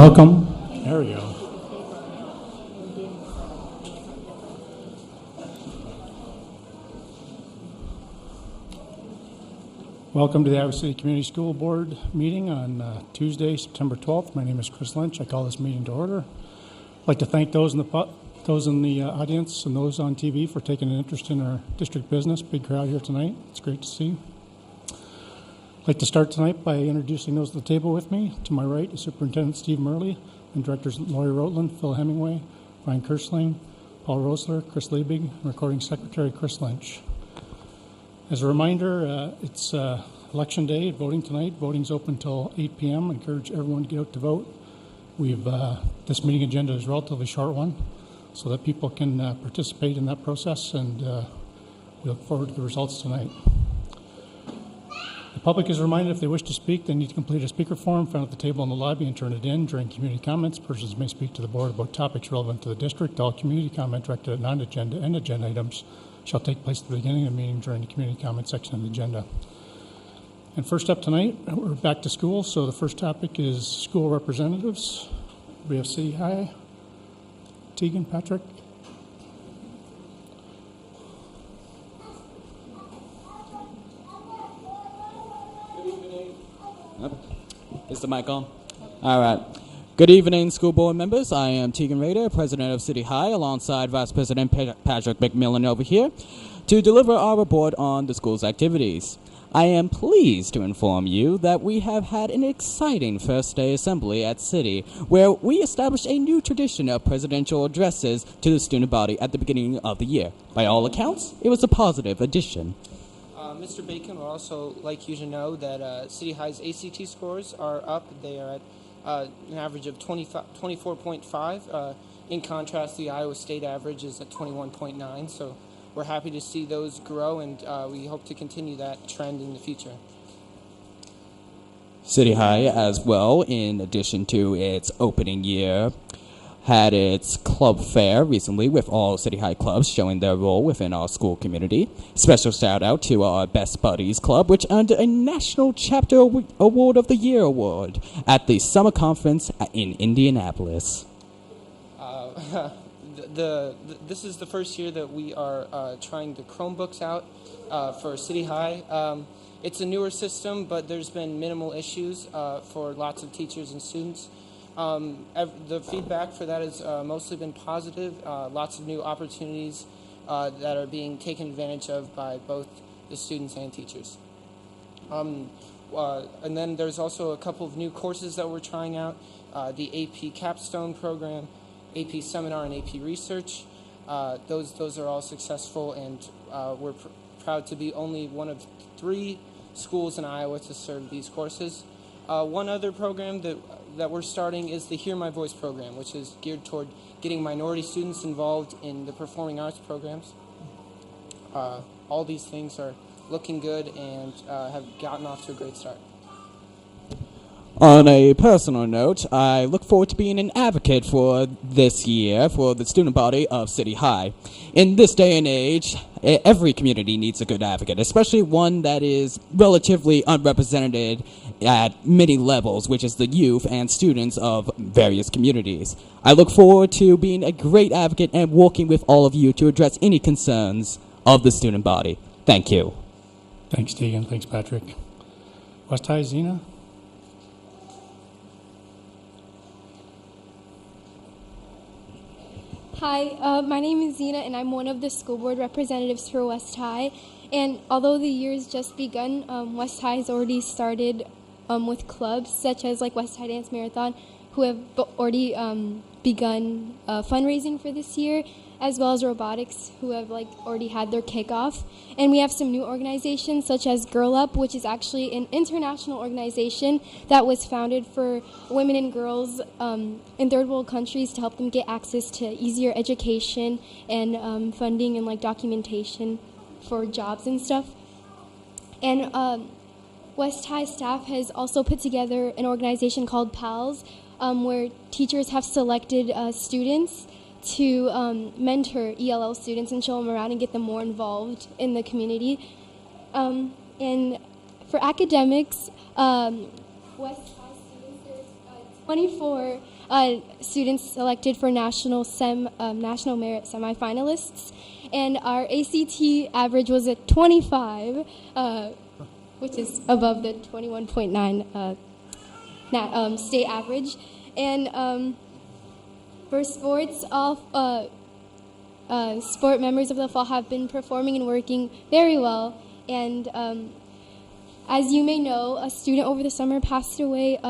Welcome. There we go. Welcome to the Iowa City Community School Board meeting on Tuesday, September 12th. My name is Chris Lynch. I call this meeting to order. I'd like to thank those in the audience and those on TV for taking an interest in our district business. Big crowd here tonight. It's great to see. I'd like to start tonight by introducing those at the table with me. To my right is Superintendent Steve Murley and Directors Lori Rotland, Phil Hemingway, Ryan Kersling, Paul Rosler, Chris Liebig, and Recording Secretary Chris Lynch. As a reminder, it's election day, voting tonight. Voting's open until 8 p.m. I encourage everyone to get out to vote. This meeting agenda is a relatively short one, so that people can participate in that process, and we look forward to the results tonight. The public is reminded if they wish to speak, they need to complete a speaker form found at the table in the lobby and turn it in. During community comments, persons may speak to the board about topics relevant to the district. All community comment directed at non-agenda and agenda items shall take place at the beginning of the meeting during the community comment section of the agenda. And first up tonight, we're back to school, so the first topic is school representatives. We have City High. Tegan, Patrick. Good evening. Is the mic on? All right. Good evening, school board members. I am Tegan Rader, president of City High, alongside Vice President Patrick McMillan over here, to deliver our report on the school's activities. I am pleased to inform you that we have had an exciting first day assembly at City, where we established a new tradition of presidential addresses to the student body at the beginning of the year. By all accounts, it was a positive addition. Mr. Bacon would also like you to know that City High's ACT scores are up. They are at an average of 24.5. In contrast, the Iowa State average is at 21.9. So we're happy to see those grow, and we hope to continue that trend in the future. City High, as well, in addition to its opening year, had its club fair recently with all City High clubs showing their role within our school community. Special shout out to our Best Buddies Club, which earned a National Chapter Award of the Year award at the Summer Conference in Indianapolis. This is the first year that we are trying the Chromebooks out for City High. It's a newer system, but there's been minimal issues for lots of teachers and students. The feedback for that has mostly been positive. Lots of new opportunities that are being taken advantage of by both the students and teachers. And then there's also a couple of new courses that we're trying out. The AP Capstone program, AP Seminar, and AP Research. Those are all successful, and we're proud to be only one of 3 schools in Iowa to serve these courses. One other program that we're starting is the Hear My Voice program, which is geared toward getting minority students involved in the performing arts programs. All these things are looking good and have gotten off to a great start. On a personal note, I look forward to being an advocate for this year for the student body of City High. In this day and age, every community needs a good advocate, especially one that is relatively unrepresented at many levels, which is the youth and students of various communities. I look forward to being a great advocate and working with all of you to address any concerns of the student body. Thank you. Thanks, Tegan. Thanks, Patrick. West High, Zena. Hi, my name is Zena, and I'm one of the school board representatives for West High. And although the year has just begun, West High has already started with clubs such as like West High Dance Marathon, who have already begun fundraising for this year, as well as robotics, who have already had their kickoff. And we have some new organizations such as Girl Up, which is actually an international organization that was founded for women and girls in third world countries to help them get access to easier education and funding and documentation for jobs and stuff. And West High staff has also put together an organization called PALS, where teachers have selected students to mentor ELL students and show them around and get them more involved in the community. And for academics, West High students, there's 24 students selected for national merit semifinalists, and our ACT average was at 25, which is above the 21.9 state average. And for sports, all sport members of the fall have been performing and working very well. And as you may know, a student over the summer passed away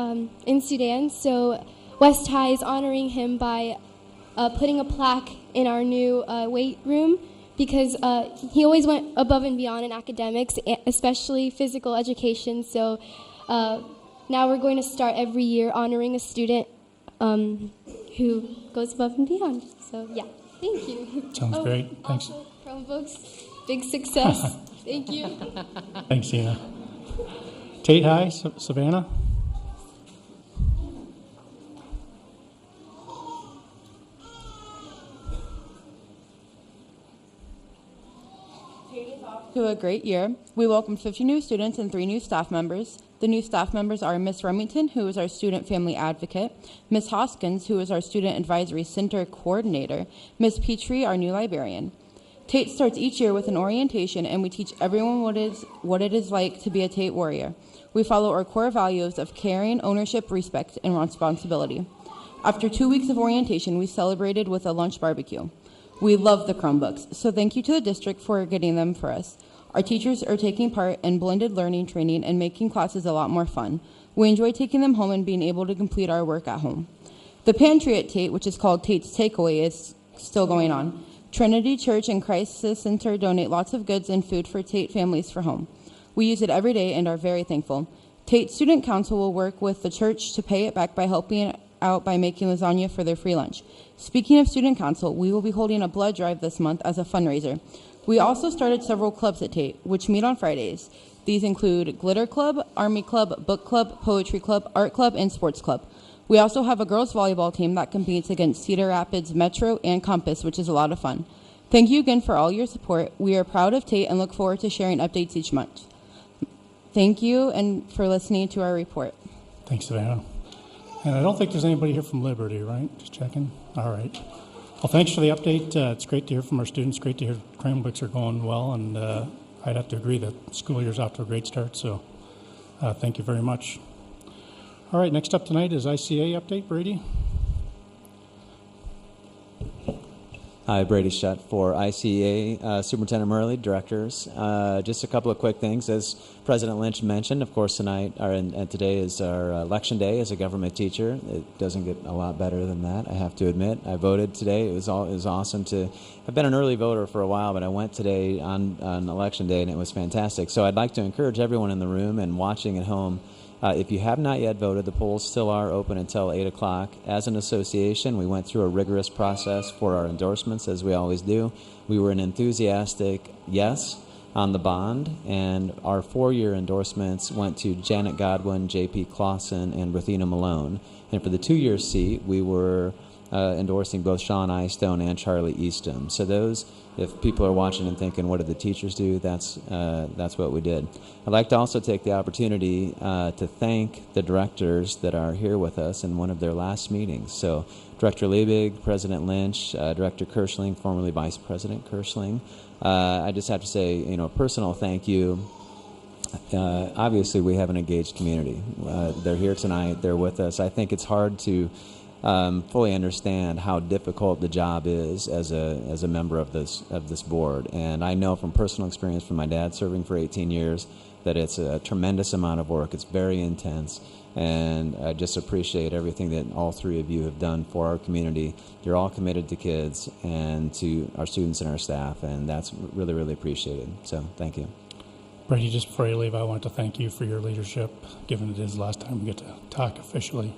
in Sudan, so West High is honoring him by putting a plaque in our new weight room, because he always went above and beyond in academics, especially physical education. So now we're going to start every year honoring a student who goes above and beyond. So yeah, thank you. Sounds great. Thanks. Also, Chromebooks, big success. Thank you. Thanks, Zena. Tate High, Savannah. To a great year. We welcomed 50 new students and 3 new staff members. The new staff members are Miss Remington, who is our student family advocate, Miss Hoskins, who is our student advisory center coordinator, Miss Petrie, our new librarian. Tate starts each year with an orientation, and we teach everyone what it is like to be a Tate warrior. We follow our core values of caring, ownership, respect, and responsibility. After 2 weeks of orientation, we celebrated with a lunch barbecue. We love the Chromebooks, so thank you to the district for getting them for us. Our teachers are taking part in blended learning training and making classes a lot more fun. We enjoy taking them home and being able to complete our work at home. The pantry at Tate, which is called Tate's Takeaway, is still going on. Trinity Church and Crisis Center donate lots of goods and food for Tate families for home. We use it every day and are very thankful. Tate Student Council will work with the church to pay it back by helping out by making lasagna for their free lunch. Speaking of Student Council, we will be holding a blood drive this month as a fundraiser. We also started several clubs at Tate, which meet on Fridays. These include Glitter Club, Army Club, Book Club, Poetry Club, Art Club, and Sports Club. We also have a girls volleyball team that competes against Cedar Rapids, Metro, and Compass, which is a lot of fun. Thank you again for all your support. We are proud of Tate and look forward to sharing updates each month. Thank you and for listening to our report. Thanks, Savannah. And I don't think there's anybody here from Liberty, right? Just checking. All right. Well, thanks for the update. It's great to hear from our students. Great to hear Chromebooks are going well, and I'd have to agree that the school year's off to a great start. So, thank you very much. All right. Next up tonight is ICA update. Brady. Hi, Brady Shutt for ICA, Superintendent Murley, directors. Just a couple of quick things. As President Lynch mentioned, of course, tonight and today is our election day as a government teacher. It doesn't get a lot better than that, I have to admit. I voted today. It was awesome to. I've been an early voter for a while, but I went today on election day, and it was fantastic. So I'd like to encourage everyone in the room and watching at home. If you have not yet voted, the polls still are open until 8 o'clock. As an association, we went through a rigorous process for our endorsements, as we always do. We were an enthusiastic yes on the bond, and our 4-year endorsements went to Janet Godwin, J.P. Clausen, and Ruthina Malone. And for the 2-year seat, we were endorsing both Sean Eyestone and Charlie Eastham. So those, if people are watching and thinking, what did the teachers do? That's what we did. I'd like to also take the opportunity to thank the directors that are here with us in one of their last meetings. So Director Liebig, President Lynch, Director Kirschling, formerly Vice President Kirschling. I just have to say, a personal thank you. Obviously, we have an engaged community. They're here tonight. They're with us. I think it's hard to fully understand how difficult the job is as a member of this board. And I know from personal experience from my dad serving for 18 years that it's a tremendous amount of work. It's very intense. And I just appreciate everything that all three of you have done for our community. You're all committed to kids and to our students and our staff, and that's really, really appreciated. So thank you. Brady, just before you leave, I want to thank you for your leadership, given it is the last time we get to talk officially.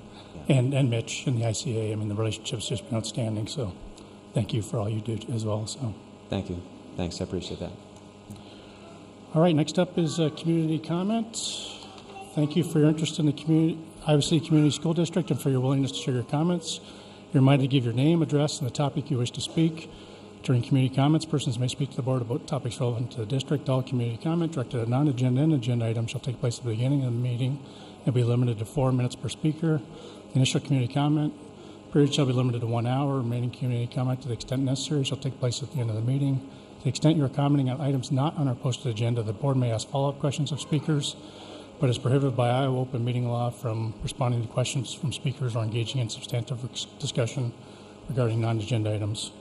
Yeah. And Mitch and the ICA, I mean, the relationship's just been outstanding, so thank you for all you do as well. So thank you. Thanks, I appreciate that. All right, next up is community comments. Thank you for your interest in the Iowa City Community School District and for your willingness to share your comments. You're reminded to give your name, address, and the topic you wish to speak. During community comments, persons may speak to the board about topics relevant to the district. All community comment directed at non-agenda and agenda items shall take place at the beginning of the meeting and be limited to 4 minutes per speaker. The initial community comment period shall be limited to 1 hour. Remaining community comment, to the extent necessary, shall take place at the end of the meeting. To the extent you are commenting on items not on our posted agenda, the board may ask follow-up questions of speakers, but is prohibited by Iowa open meeting law from responding to questions from speakers or engaging in substantive discussion regarding non-agenda items.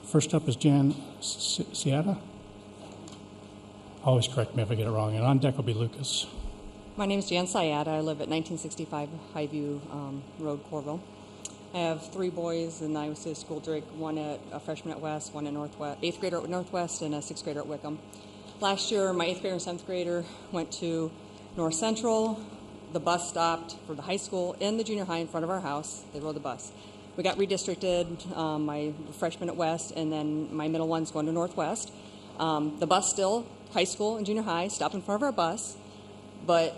First up is Jan Seata. Always correct me if I get it wrong. And on deck will be Lucas. My name is Jan Syada. I live at 1965 Highview Road, Corville. I have 3 boys in the Iowa City School District, one at a freshman at West, one at Northwest, 8th grader at Northwest, and a 6th grader at Wickham. Last year, my 8th grader and 7th grader went to North Central. The bus stopped for the high school and the junior high in front of our house. They rode the bus. We got redistricted, my freshman at West, and then my middle one's going to Northwest. The bus still, high school and junior high, stopped in front of our bus. But,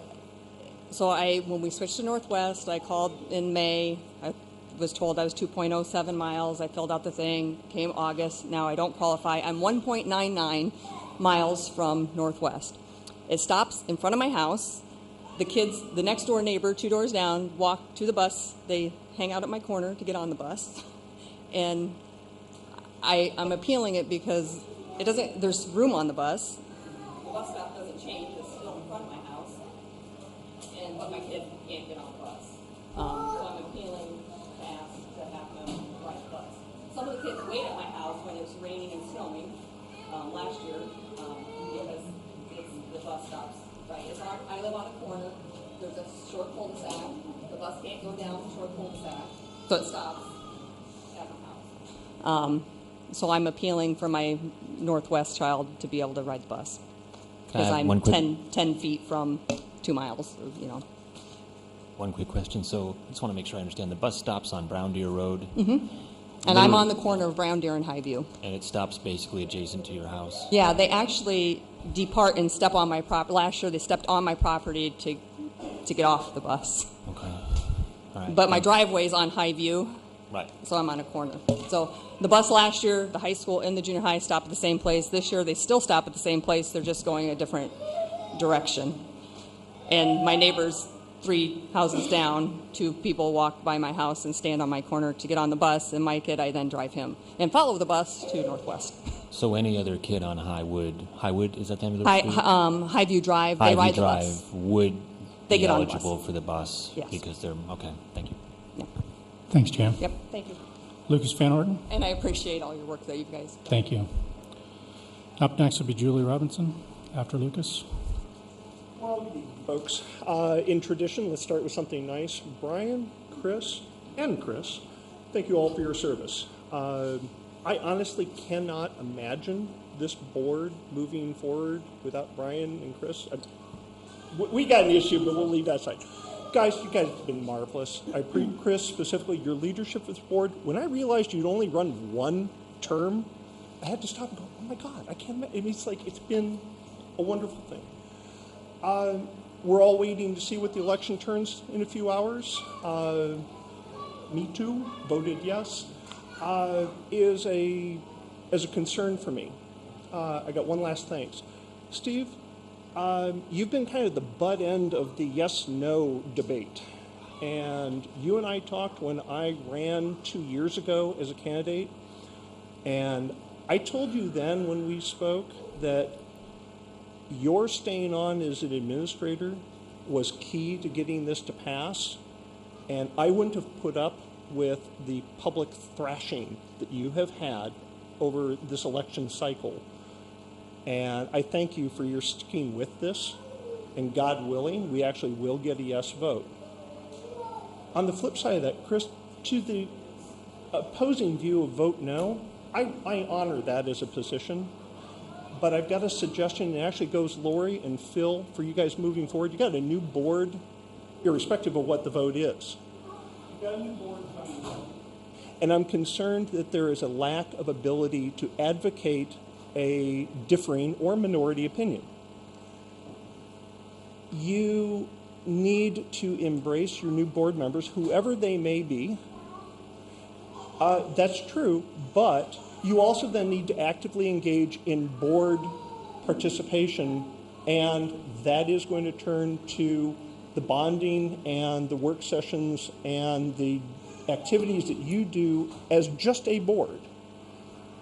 so when we switched to Northwest, I called in May. I was told I was 2.07 miles. I filled out the thing. Came August. Now I don't qualify. I'm 1.99 miles from Northwest. It stops in front of my house. The kids, the next door neighbor, 2 doors down, walk to the bus. They hang out at my corner to get on the bus. And I'm appealing it because there's room on the bus. The bus stop doesn't change. It's still in front of my house. But my kid can't get on the bus. So I'm appealing to have them ride the bus. Some of the kids wait at my house when it's raining and snowing last year because the bus stops. Right, I live on a corner. There's a short cul-de-sac. The bus can't go down the short cul-de-sac, so it stops at my house. So I'm appealing for my Northwest child to be able to ride the bus because I'm 10 feet from 2 miles. One quick question. So I just want to make sure I understand. The bus stops on Brown Deer Road. Mm-hmm. And I'm on the corner of Brown Deer and Highview. And it stops basically adjacent to your house. Yeah, they actually depart and step on my property. Last year, they stepped on my property to get off the bus. Okay. All right. But my driveway's on Highview. Right. So I'm on a corner. So the bus last year, the high school and the junior high stopped at the same place. This year, they still stop at the same place. They're just going a different direction. And my neighbors 3 houses down, 2 people walk by my house and stand on my corner to get on the bus, and my kid, I then drive him and follow the bus to Northwest. So any other kid on Highwood, is that the name of the street? Highview Drive, they ride the bus. Highview Drive would they be get eligible on the bus. for the bus Yes. because they're, okay, thank you. Yeah. Thanks, Jan. Yep, thank you. Lucas Van Orden. And I appreciate all your work that you guys do. Thank you. Up next will be Julie Robinson after Lucas. Folks, in tradition, let's start with something nice. Brian, Chris, thank you all for your service. I honestly cannot imagine this board moving forward without Brian and Chris. We got an issue, but we'll leave that aside. Guys, you guys have been marvelous. Chris, specifically, your leadership of this board, when I realized you'd only run 1 term, I had to stop and go, oh my God, I can't imagine. It's been a wonderful thing. We're all waiting to see what the election turns in a few hours. Me too, voted yes, is a concern for me. I got one last thanks. Steve, you've been kind of the butt end of the yes-no debate. And you and I talked when I ran 2 years ago as a candidate. And I told you then when we spoke that your staying on as an administrator was key to getting this to pass, and I wouldn't have put up with the public thrashing that you have had over this election cycle. And I thank you for your sticking with this, and God willing, we actually will get a yes vote. On the flip side of that, Chris, to the opposing view of vote no, I honor that as a position. But I've got a suggestion, and it actually goes Lori and Phil for you guys moving forward. You got a new board, irrespective of what the vote is. You got a new board coming in. And I'm concerned that there is a lack of ability to advocate a differing or minority opinion. You need to embrace your new board members, whoever they may be. That's true, but you also then need to actively engage in board participation, and that is going to turn to the bonding and the work sessions and the activities that you do as just a board,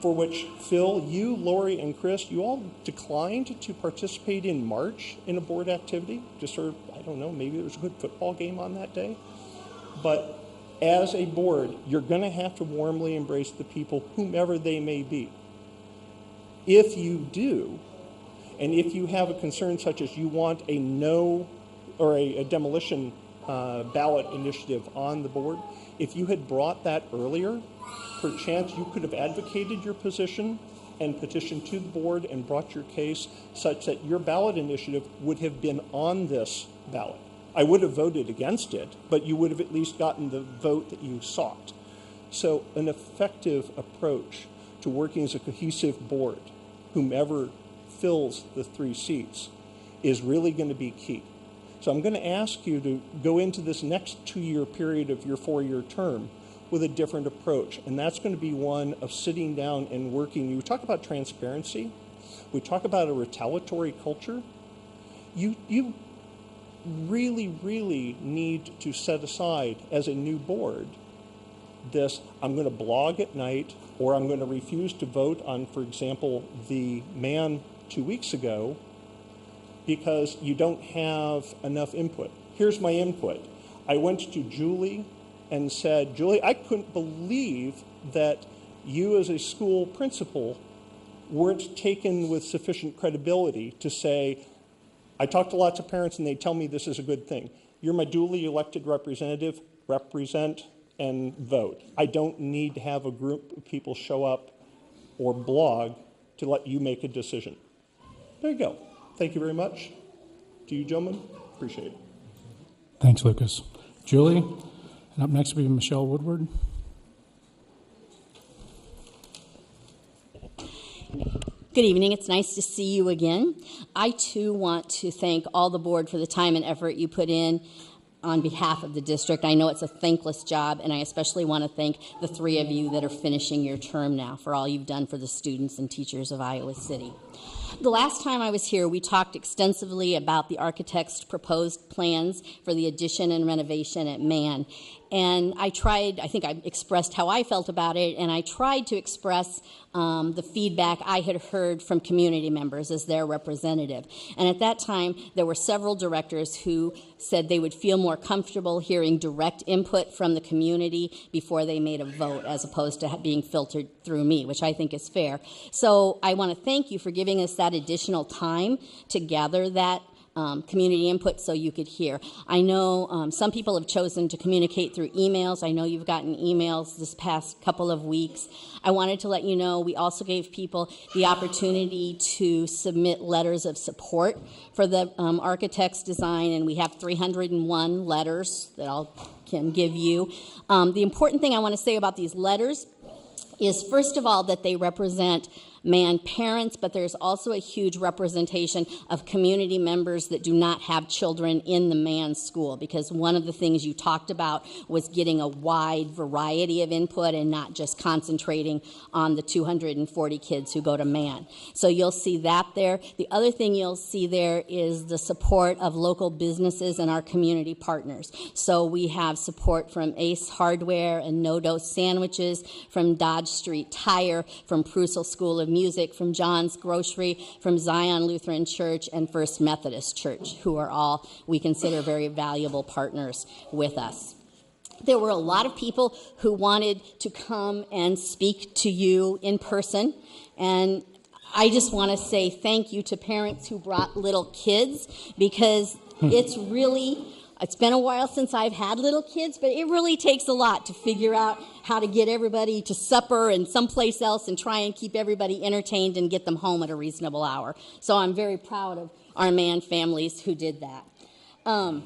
for which Phil, you, Lori, and Chris, you all declined to participate in March in a board activity. Just sort of, I don't know, maybe there was a good football game on that day. But as a board, you're going to have to warmly embrace the people, whomever they may be. If you do, and if you have a concern such as you want a no or a demolition ballot initiative on the board, if you had brought that earlier, perchance you could have advocated your position and petitioned to the board and brought your case such that your ballot initiative would have been on this ballot. I would have voted against it, but you would have at least gotten the vote that you sought. So an effective approach to working as a cohesive board, whomever fills the 3 seats, is really going to be key. So I'm going to ask you to go into this next 2-year period of your 4-year term with a different approach. And that's going to be one of sitting down and working. You talk about transparency. We talk about a retaliatory culture. You really, really need to set aside as a new board this, I'm going to blog at night, or I'm going to refuse to vote on, for example, the man 2 weeks ago because you don't have enough input. Here's my input. I went to Julie and said, Julie, I couldn't believe that you as a school principal weren't taken with sufficient credibility to say, I talk to lots of parents and they tell me this is a good thing. You're my duly elected representative, represent and vote. I don't need to have a group of people show up or blog to let you make a decision. There you go. Thank you very much. To you, gentlemen, appreciate it. Thanks, Lucas. Julie, and up next will be Michelle Woodward. Good evening. It's nice to see you again. I, too, want to thank all the board for the time and effort you put in on behalf of the district. I know it's a thankless job, and I especially want to thank the 3 of you that are finishing your term now for all you've done for the students and teachers of Iowa City. The last time I was here, we talked extensively about the architect's proposed plans for the addition and renovation at Mann. And I think I expressed how I felt about it, and I tried to express the feedback I had heard from community members as their representative. And at that time, there were several directors who said they would feel more comfortable hearing direct input from the community before they made a vote, as opposed to being filtered through me, which I think is fair. So I want to thank you for giving us that additional time to gather that community input so you could hear. I know some people have chosen to communicate through emails. I know you've gotten emails this past couple of weeks. I wanted to let you know we also gave people the opportunity to submit letters of support for the architect's design, and we have 301 letters that I can give you. The important thing I want to say about these letters is, first of all, that they represent Mann parents, but there's also a huge representation of community members that do not have children in the Mann school, because one of the things you talked about was getting a wide variety of input and not just concentrating on the 240 kids who go to Mann. So you'll see that there. The other thing you'll see there is the support of local businesses and our community partners. So we have support from Ace Hardware and No Dose Sandwiches, from Dodge Street Tire, from Prusel School of Music, from John's Grocery, from Zion Lutheran Church, and First Methodist Church, who are all, we consider, very valuable partners with us. There were a lot of people who wanted to come and speak to you in person, and I just want to say thank you to parents who brought little kids, because it's been a while since I've had little kids, but it really takes a lot to figure out how to get everybody to supper and someplace else and try and keep everybody entertained and get them home at a reasonable hour. So I'm very proud of our Mann families who did that. The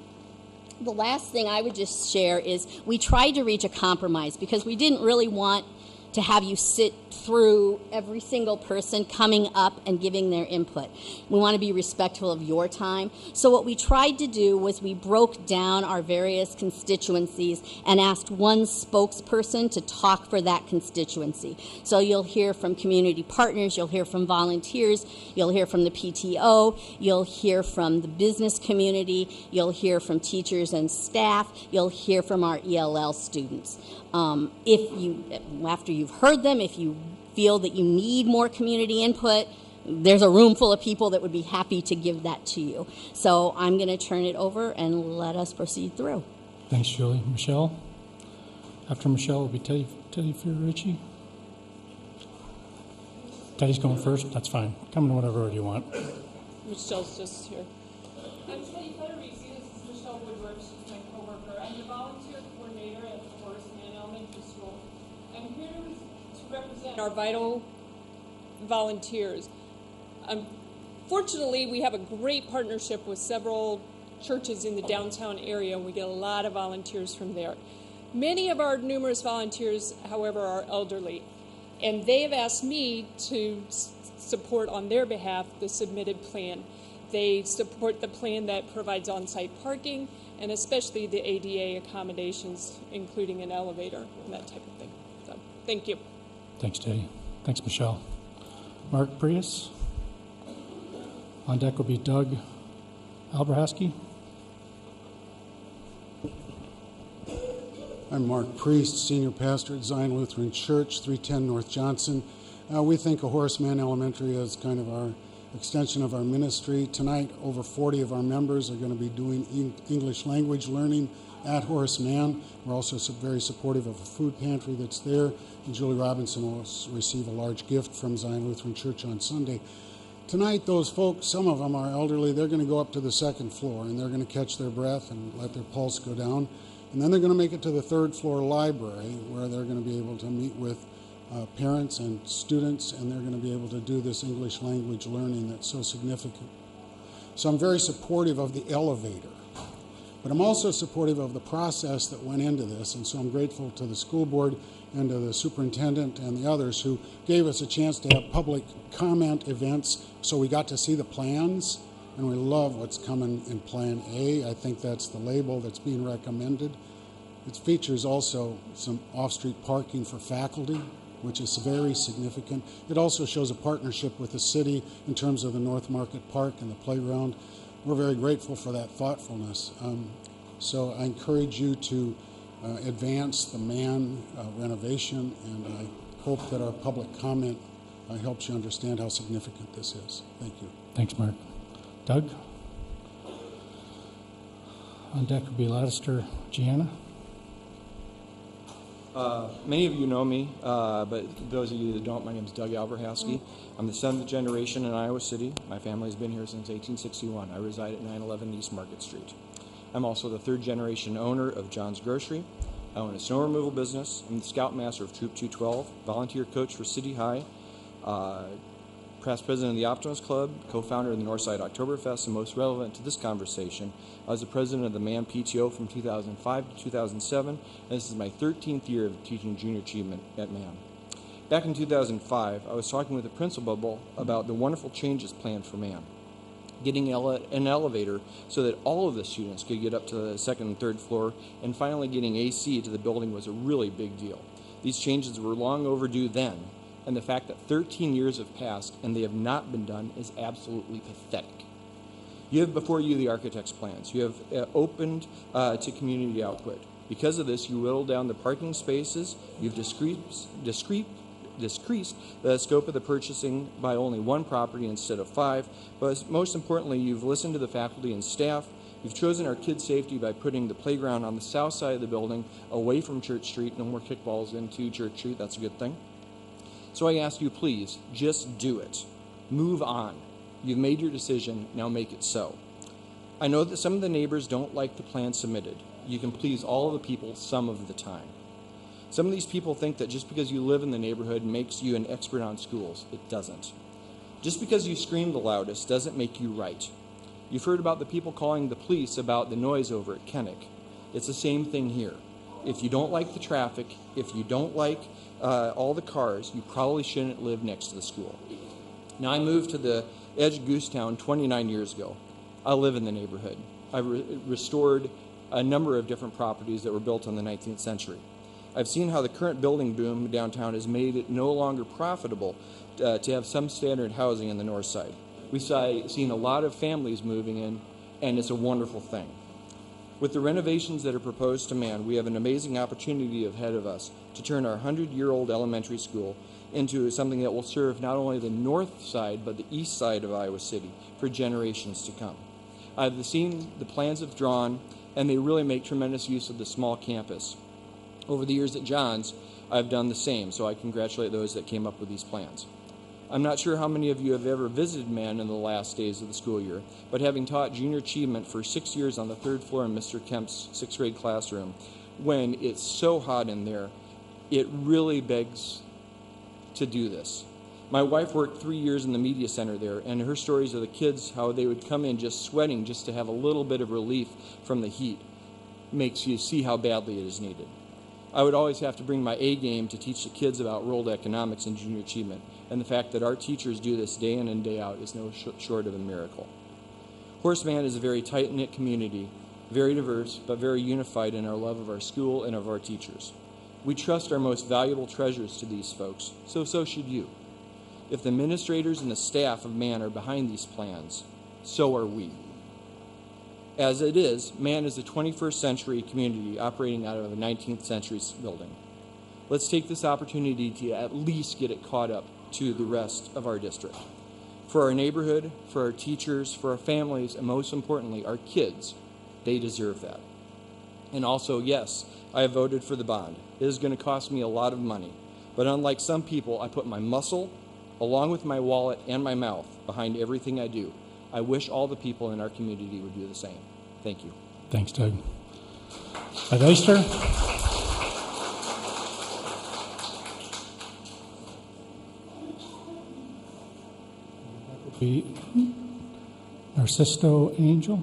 last thing I would just share is we tried to reach a compromise, because we didn't really want to have you sit through every single person coming up and giving their input. We want to be respectful of your time. So what we tried to do was we broke down our various constituencies and asked one spokesperson to talk for that constituency. So you'll hear from community partners, you'll hear from volunteers, you'll hear from the PTO, you'll hear from the business community, you'll hear from teachers and staff, you'll hear from our ELL students. After you've heard them, if you feel that you need more community input, there's a room full of people that would be happy to give that to you. So I'm going to turn it over and let us proceed through. Thanks, Julie. Michelle? After Michelle will be Teddy Fiorucci. Teddy's going first? That's fine. Come in whatever order you want. Michelle's just here. I'm Teddy Fiorucci. This is Michelle Woodward. She's my coworker. I'm the volunteer coordinator at Horace Mann Elementary School. I'm here to represent our vital volunteers. Fortunately, we have a great partnership with several churches in the downtown area, and we get a lot of volunteers from there. Many of our numerous volunteers, however, are elderly, and they have asked me to support on their behalf the submitted plan. They support the plan that provides on-site parking and especially the ADA accommodations, including an elevator and that type of thing. So, thank you. Thanks, Teddy. Thanks, Michelle. Mark Prius. On deck will be Doug Albrahaski. I'm Mark Priest, Senior Pastor at Zion Lutheran Church, 310 North Johnson. We think of Horace Mann Elementary as kind of our extension of our ministry. Tonight, over 40 of our members are going to be doing English language learning at Horace Mann. We're also very supportive of a food pantry that's there, and Julie Robinson will receive a large gift from Zion Lutheran Church on Sunday. Tonight, those folks, some of them are elderly, they're going to go up to the second floor, and they're going to catch their breath and let their pulse go down. And then they're going to make it to the third floor library, where they're going to be able to meet with parents and students, and they're going to be able to do this English language learning that's so significant. So I'm very supportive of the elevator, but I'm also supportive of the process that went into this, and so I'm grateful to the school board and to the superintendent and the others who gave us a chance to have public comment events, so we got to see the plans, and we love what's coming in Plan A. I think that's the label that's being recommended. It features also some off-street parking for faculty, which is very significant. It also shows a partnership with the city in terms of the North Market Park and the playground. We're very grateful for that thoughtfulness. So I encourage you to advance the Mann renovation, and I hope that our public comment helps you understand how significant this is. Thank you. Thanks, Mark. Doug? On deck will be Ladister Gianna. Many of you know me, but those of you that don't, my name is Doug Albrahaski. I'm the seventh generation in Iowa City. My family has been here since 1861. I reside at 911 East Market Street. I'm also the third generation owner of John's Grocery. I own a snow removal business. I'm the Scoutmaster of Troop 212, volunteer coach for City High, past president of the Optimist Club, co-founder of the Northside Oktoberfest, and most relevant to this conversation, I was the president of the Mann PTO from 2005 to 2007, and this is my 13th year of teaching junior achievement at Mann. Back in 2005, I was talking with the principal about the wonderful changes planned for Mann. Getting an elevator so that all of the students could get up to the second and third floor, and finally getting AC to the building was a really big deal. These changes were long overdue then, and the fact that 13 years have passed and they have not been done is absolutely pathetic. You have before you the architect's plans. You have opened to community output. Because of this, you whittle down the parking spaces. You've decreased the scope of the purchasing by only one property instead of 5. But most importantly, you've listened to the faculty and staff. You've chosen our kids' safety by putting the playground on the south side of the building away from Church Street. No more kickballs into Church Street. That's a good thing. So I ask you, please, just do it. Move on. You've made your decision. Now make it so. I know that some of the neighbors don't like the plan submitted. You can please all of the people some of the time. Some of these people think that just because you live in the neighborhood makes you an expert on schools. It doesn't. Just because you scream the loudest doesn't make you right. You've heard about the people calling the police about the noise over at Kennick. It's the same thing here. If you don't like the traffic, if you don't like all the cars, you probably shouldn't live next to the school. Now, I moved to the edge of Goosetown 29 years ago. I live in the neighborhood. I've restored a number of different properties that were built in the 19th century. I've seen how the current building boom downtown has made it no longer profitable to have some standard housing in the north side. We've seen a lot of families moving in, and it's a wonderful thing. With the renovations that are proposed to man, we have an amazing opportunity ahead of us to turn our 100-year-old elementary school into something that will serve not only the north side, but the east side of Iowa City for generations to come. I've seen the plans have drawn, and they really make tremendous use of the small campus. Over the years at Johns, I've done the same, so I congratulate those that came up with these plans. I'm not sure how many of you have ever visited Man in the last days of the school year, but having taught junior achievement for 6 years on the third floor in Mr. Kemp's sixth grade classroom, when it's so hot in there, it really begs to do this. My wife worked 3 years in the media center there, and her stories of the kids, how they would come in just sweating just to have a little bit of relief from the heat, makes you see how badly it is needed. I would always have to bring my A game to teach the kids about world economics and junior achievement, and the fact that our teachers do this day in and day out is no short of a miracle. Horace Mann is a very tight-knit community, very diverse, but very unified in our love of our school and of our teachers. We trust our most valuable treasures to these folks, so should you. If the administrators and the staff of Mann are behind these plans, so are we. As it is, Mann is a 21st century community operating out of a 19th century building. Let's take this opportunity to at least get it caught up to the rest of our district. For our neighborhood, for our teachers, for our families, and most importantly, our kids, they deserve that. And also, yes, I have voted for the bond. It is going to cost me a lot of money, but unlike some people, I put my muscle, along with my wallet and my mouth, behind everything I do. I wish all the people in our community would do the same. Thank you. Thanks, Doug. Eister? Be Narciso Angel.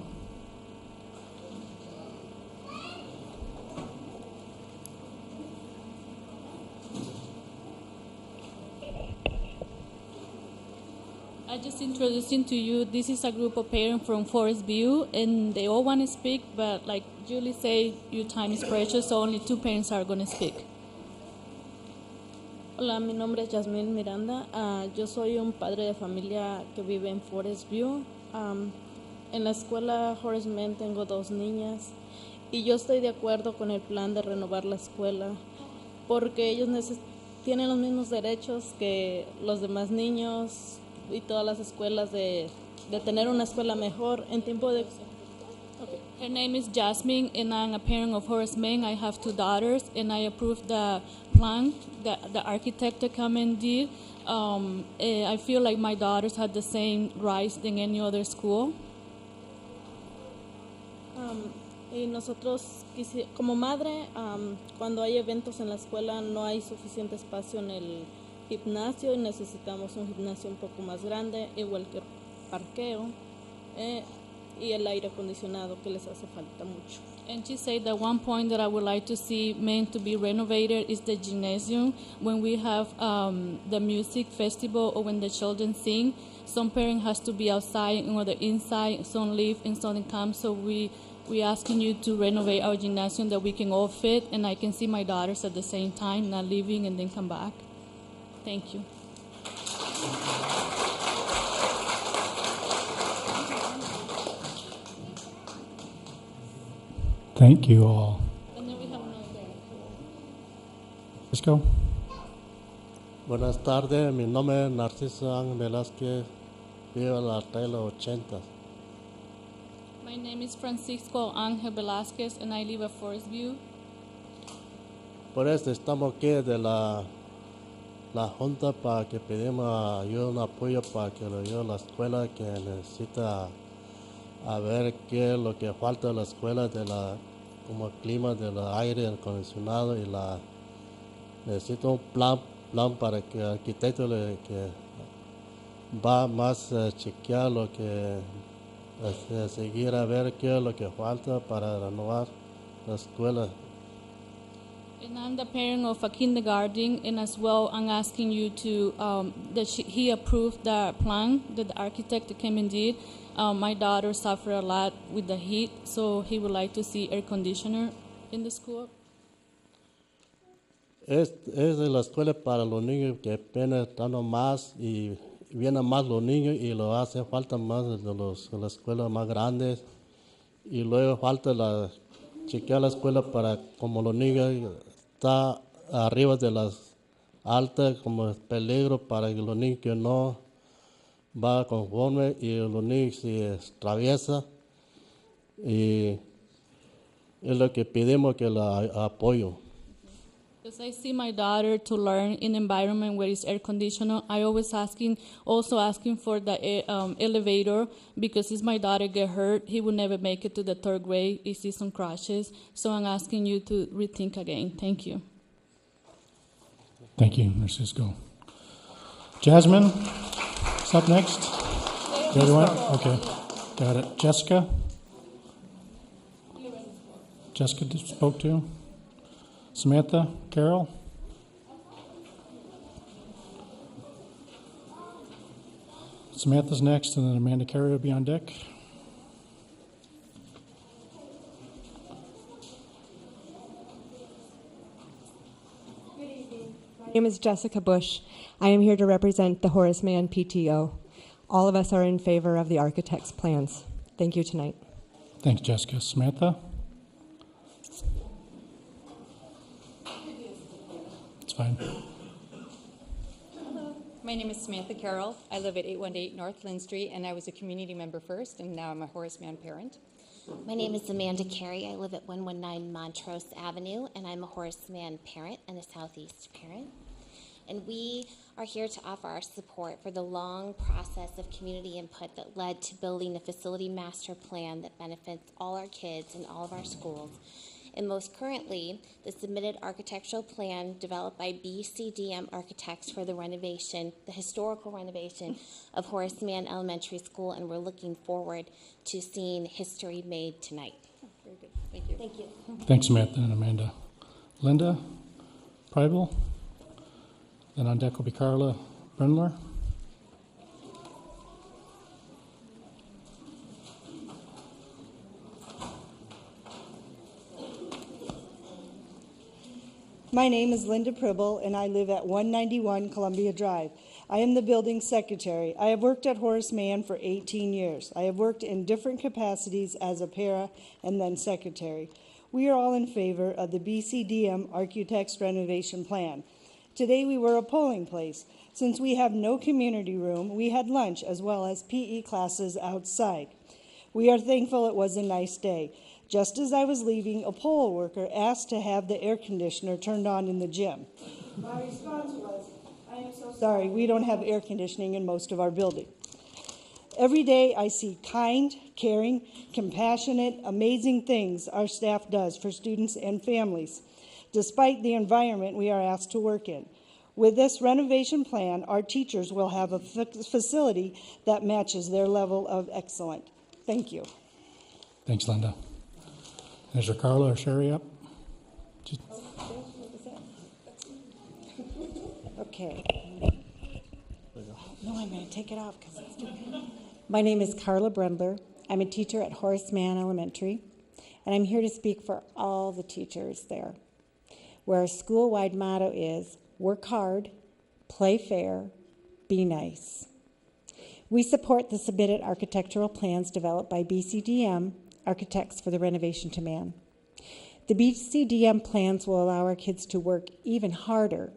I just introducing to you, this is a group of parents from Forest View, and they all want to speak, but like Julie said, your time is precious, so only 2 parents are going to speak. Hola, mi nombre es Yasmín Miranda. Yo soy un padre de familia que vive en Forest View. En la escuela Horace Mann tengo 2 niñas y yo estoy de acuerdo con el plan de renovar la escuela porque ellos tienen los mismos derechos que los demás niños y todas las escuelas de tener una escuela mejor en tiempo de... Okay. Her name is Jasmine, and I'm a parent of Horace Mann. I have 2 daughters, and I approved the plan that the architect to come and did. I feel like my daughters had the same rights than any other school. Y nosotros, como madre, cuando hay eventos en la escuela no hay suficiente espacio en el gimnasio y necesitamos un gimnasio un poco más grande, igual que parqueo. Y el aire acondicionado que les hace falta mucho. And she said that one point that I would like to see Mann to be renovated is the gymnasium. When we have the music festival or when the children sing, some parent has to be outside and other inside, some leave and some come. So we asking you to renovate our gymnasium that we can all fit, and I can see my daughters at the same time, not leaving and then come back. Thank you. Thank you all. And then we have another guy. Let's go. Buenas tardes, mi nombre es Narciso Ángel Velázquez, vivo en la Taylor 80. My name is Francisco Ángel Velázquez, and I live at Forest View. Por eso estamos aquí de la Junta para que pedimos ayuda, un apoyo para que lo ayude a la escuela que necesita a ver qué es lo que falta de la escuela, como el clima del aire acondicionado y necesito un plan para que el arquitecto que va más a chequear lo que seguir a ver qué es lo que falta para renovar la escuela. And I'm the parent of a kindergarten, and as well, I'm asking you to he approved the plan that the architect came and did. My daughter suffered a lot with the heat, so he would like to see air conditioner in the school. Es de la escuela para los niños que apenas están más y vienen más los niños y lo hace falta más de las escuelas más grandes y luego falta chequear la escuela para como los niños está arriba de las altas como es peligro para que los niños que no va conforme y los niños se atraviesa y es lo que pedimos que la apoyo. Because I see my daughter to learn in an environment where it's air conditioner, I always asking for the elevator because if my daughter get hurt, he will never make it to the third grade. He sees some crashes, so I'm asking you to rethink again. Thank you. Thank you, Francisco. Jasmine, is up next? The other one? Okay, got it. Jessica? Jessica spoke to. Samantha, Carol? Samantha's next, and then Amanda Carey will be on deck. My name is Jessica Bush. I am here to represent the Horace Mann PTO. All of us are in favor of the architect's plans. Thank you tonight. Thanks, Jessica. Samantha? It's fine. My name is Samantha Carroll. I live at 818 North Lynn Street, and I was a community member first, and now I'm a Horace Mann parent. My name is Amanda Carey. I live at 119 Montrose Avenue, and I'm a Horace Mann parent and a Southeast parent. And we are here to offer our support for the long process of community input that led to building a facility master plan that benefits all our kids in all of our schools. And most currently, the submitted architectural plan developed by BCDM Architects for the renovation, the historical renovation of Horace Mann Elementary School, and we're looking forward to seeing history made tonight. Very good. Thank you. Thank you. Thanks, Samantha and Amanda. Linda Preibel. Then on deck will be Carla Brendler. My name is Linda Pribble, and I live at 191 Columbia Drive. I am the building secretary. I have worked at Horace Mann for 18 years. I have worked in different capacities as a para and then secretary. We are all in favor of the BCDM Architects Renovation Plan. Today we were a polling place. Since we have no community room, we had lunch as well as PE classes outside. We are thankful it was a nice day. Just as I was leaving, a poll worker asked to have the air conditioner turned on in the gym. My response was, I am so sorry, we don't have air conditioning in most of our buildings. Every day I see kind, caring, compassionate, amazing things our staff does for students and families, despite the environment we are asked to work in. With this renovation plan, our teachers will have a facility that matches their level of excellence. Thank you. Thanks, Linda. Is there Carla or Sherry up? Okay. No, I'm going to take it off because it's too. My name is Carla Brendler. I'm a teacher at Horace Mann Elementary, and I'm here to speak for all the teachers there, where our school-wide motto is work hard, play fair, be nice. We support the submitted architectural plans developed by BCDM Architects for the renovation to Mann. The BCDM plans will allow our kids to work even harder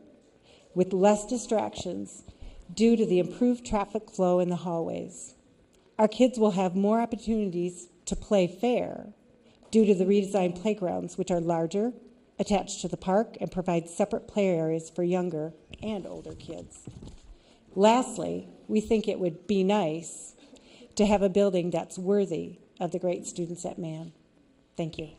with less distractions due to the improved traffic flow in the hallways. Our kids will have more opportunities to play fair due to the redesigned playgrounds, which are larger, attached to the park, and provide separate play areas for younger and older kids. Lastly, we think it would be nice to have a building that's worthy of the great students at Mann. Thank you.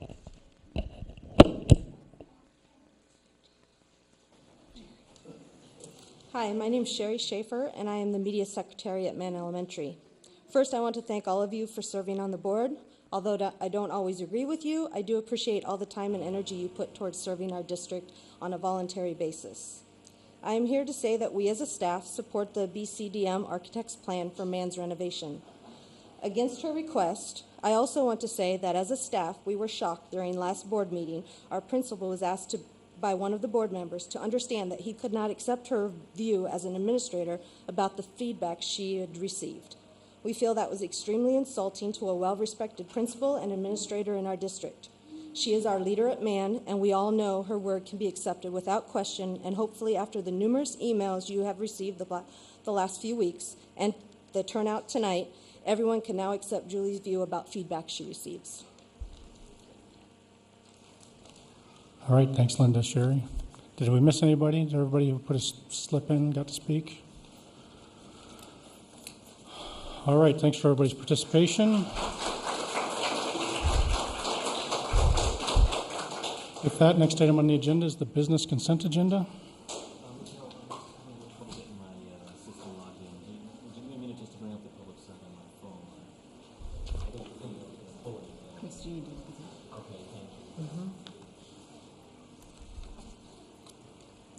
Hi, my name is Sherry Schaefer, and I am the media secretary at Mann Elementary. First, I want to thank all of you for serving on the board. Although I don't always agree with you, I do appreciate all the time and energy you put towards serving our district on a voluntary basis. I am here to say that we as a staff support the BCDM Architect's plan for Mann's renovation. Against her request, I also want to say that as a staff, we were shocked during last board meeting. Our principal was asked by one of the board members to understand that he could not accept her view as an administrator about the feedback she had received. We feel that was extremely insulting to a well-respected principal and administrator in our district. She is our leader at Mann, and we all know her word can be accepted without question, and hopefully after the numerous emails you have received the last few weeks and the turnout tonight, everyone can now accept Julie's view about feedback she receives. All right, thanks, Linda. Sherry, did we miss anybody? Did everybody who put a slip in got to speak? All right, thanks for everybody's participation. With that, next item on the agenda is the business consent agenda.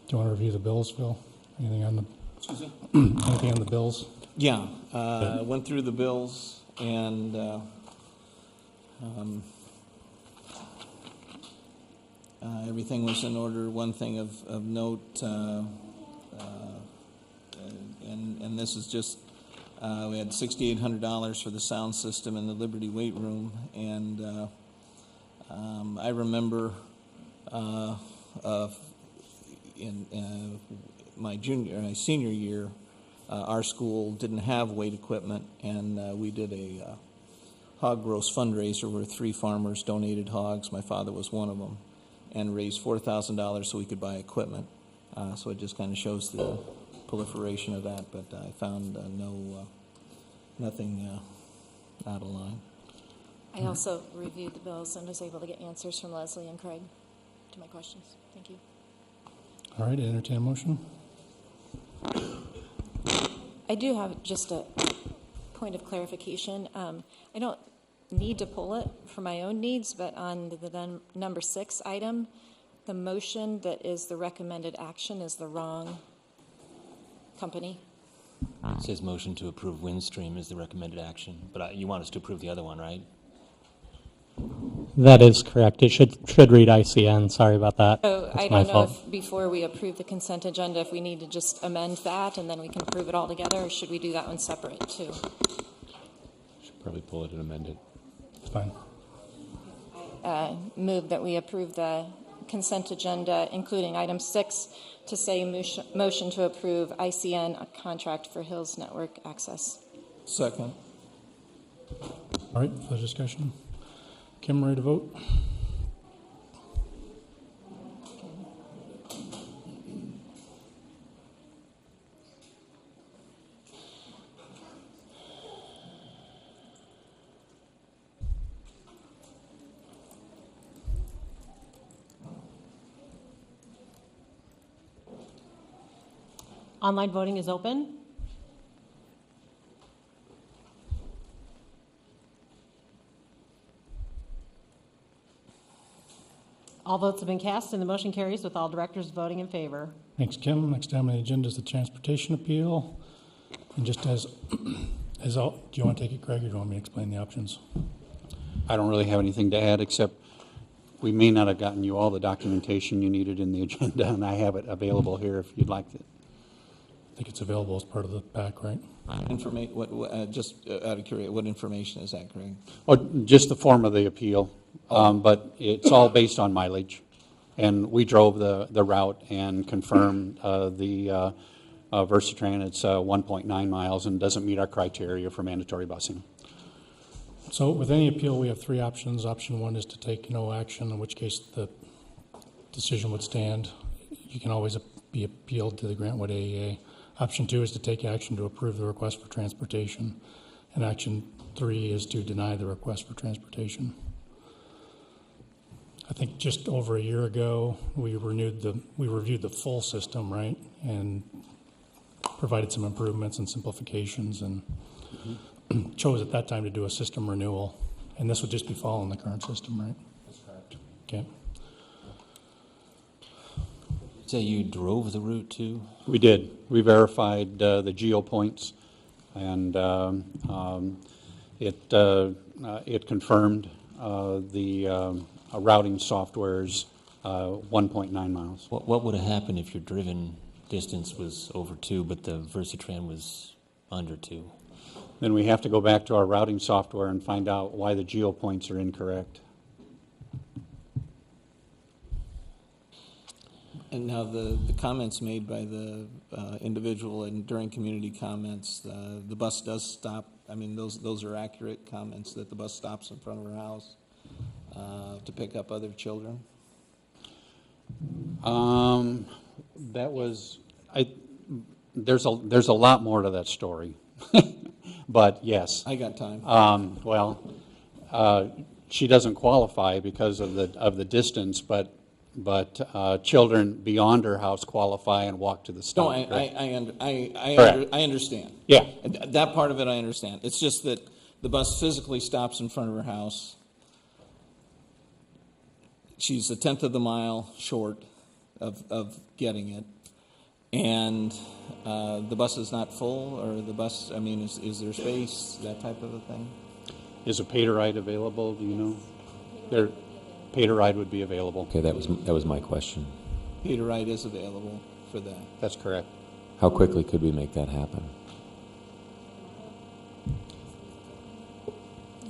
Do you want to review the bills, Phil? Anything on the anything on the bills? Yeah, went through the bills, and everything was in order. One thing of note, and this is just, we had $6,800 for the sound system in the Liberty Weight Room, and I remember in my senior year, our school didn't have weight equipment, and we did a hog roast fundraiser where 3 farmers donated hogs. My father was one of them, and raised $4,000 so we could buy equipment. So it just kind of shows the proliferation of that, but I found nothing out of line. I also reviewed the bills and was able to get answers from Leslie and Craig to my questions. Thank you. All right, entertain a motion. I do have just a point of clarification. I don't need to pull it for my own needs, but on the number 6 item, the motion that is the recommended action is the wrong company. It says motion to approve Windstream is the recommended action, but you want us to approve the other one, right? That is correct. It should read ICN. Sorry about that. So That's I my don't know fault. if before we approve the consent agenda, if we need to just amend that and then we can approve it all together, or should we do that one separate too? Should probably pull it and amend it. It's fine. Move that we approve the consent agenda, including item 6, to say motion to approve ICN, a contract for Hills Network Access. Second. All right, further discussion. Kim, ready to vote? Online voting is open. All votes have been cast and the motion carries with all directors voting in favor. Thanks, Kim. Next item on the agenda is the transportation appeal. And just do you want to take it, Greg, or do you want me to explain the options? I don't really have anything to add, except we may not have gotten you all the documentation you needed in the agenda, and I have it available here if you'd like it. I think it's available as part of the pack, right? Just out of curiosity, what information is that, Greg? Oh, just the form of the appeal, but it's all based on mileage. And we drove the route and confirmed the Versatran. It's 1.9 miles and doesn't meet our criteria for mandatory busing. So with any appeal, we have 3 options. Option 1 is to take no action, in which case the decision would stand. You can always be appealed to the Grantwood AEA. Option 2 is to take action to approve the request for transportation. And action 3 is to deny the request for transportation. I think just over a year ago, we reviewed the full system, right? And provided some improvements and simplifications, and chose at that time to do a system renewal. And this would just be following the current system, right? That's correct. Okay. Say you drove the route too? We did. We verified the geo points, and it confirmed the routing software's 1.9 miles. What would have happened if your driven distance was over 2, but the Versatran was under 2? Then we have to go back to our routing software and find out why the geo points are incorrect. And now the comments made by the individual and during community comments, the bus does stop. I mean, those are accurate comments that the bus stops in front of her house to pick up other children. That was there's a lot more to that story, but yes. I got time. She doesn't qualify because of the distance, but children beyond her house qualify and walk to the stop. No, I understand. Yeah. That part of it I understand. It's just that the bus physically stops in front of her house. She's a tenth of the mile short of getting it. And the bus is not full, or the bus, I mean, is there space, that type of a thing? Is a pay-to-ride available? Do you know? Pay-to-ride would be available. Okay, that was my question. Pay-to-ride is available for that. That's correct. How quickly could we make that happen? I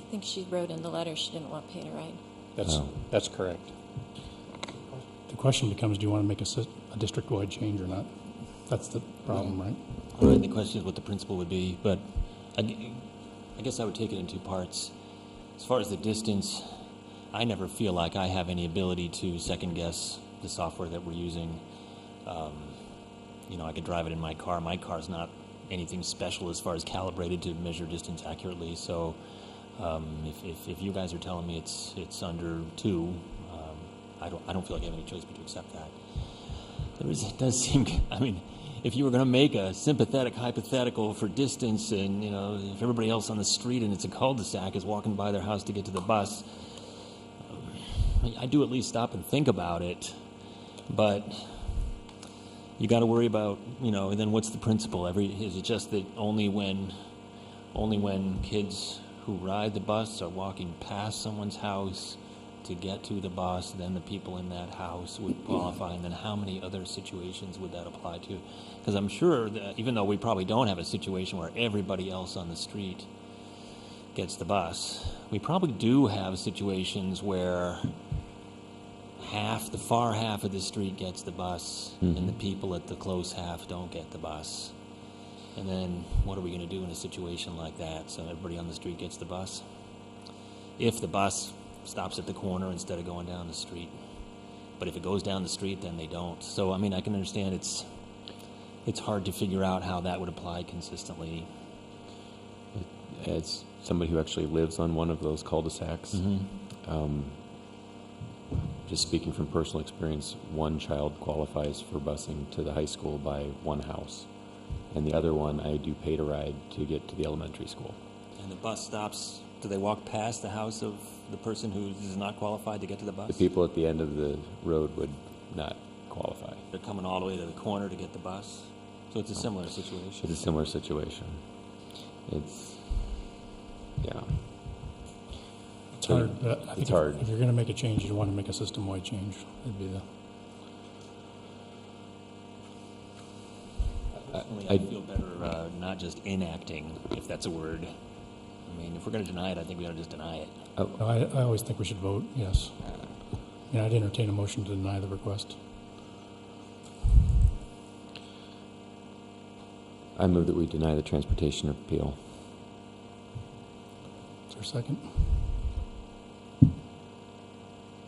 think she wrote in the letter she didn't want pay to ride. That's correct. The question becomes, do you want to make a district-wide change or not? That's the problem, right? Right. The question is what the principle would be, but I guess I would take it in 2 parts. As far as the distance, I never feel like I have any ability to second-guess the software that we're using. I could drive it in my car. My car's not anything special as far as calibrated to measure distance accurately. So if you guys are telling me it's under 2, I don't feel like I have any choice but to accept that. It does seem, I mean, if you were going to make a sympathetic hypothetical for distance, and if everybody else on the street and it's a cul-de-sac is walking by their house to get to the bus, I do at least stop and think about it. But you got to worry about, and then what's the principle? Is it just that only when kids who ride the bus are walking past someone's house to get to the bus, then the people in that house would qualify, and then how many other situations would that apply to? Because I'm sure that even though we probably don't have a situation where everybody else on the street gets the bus, we probably do have situations where the far half of the street gets the bus, and the people at the close half don't get the bus. And then what are we going to do in a situation like that? So everybody on the street gets the bus? If the bus stops at the corner instead of going down the street. But if it goes down the street, then they don't. So, I mean, I can understand it's hard to figure out how that would apply consistently. As somebody who actually lives on one of those cul-de-sacs, just speaking from personal experience, one child qualifies for busing to the high school by one house. And the other one, I do pay to ride to get to the elementary school. And the bus stops, do they walk past the house of the person who is not qualified to get to the bus? The people at the end of the road would not qualify. They're coming all the way to the corner to get the bus? So it's a similar situation. It's a similar situation. It's hard, but I think it's hard. If you're going to make a change, you want to make a system-wide change. That'd be I feel better not just enacting, if that's a word. I mean, if we're going to deny it, I think we ought to just deny it. No, I always think we should vote yes. I'd entertain a motion to deny the request. I move that we deny the transportation appeal. Is there a second?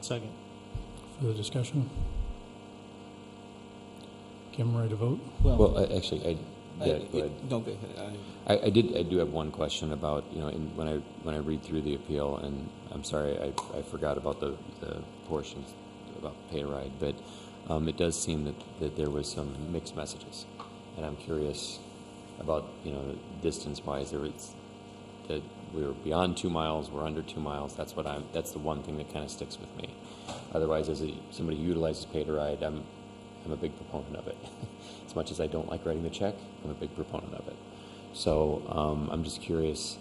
Second. Further discussion? Kim, ready to vote? Well, actually, go ahead. No, go ahead. I do have one question about, when I read through the appeal, and I'm sorry, I forgot about the portions about pay to ride, but it does seem that there was some mixed messages, and I'm curious about, distance-wise. that we were beyond 2 miles, we're under 2 miles. That's the one thing that kind of sticks with me. Otherwise, as somebody who utilizes pay to ride, I'm a big proponent of it. As much as I don't like writing the check, I'm a big proponent of it. So I'm just curious,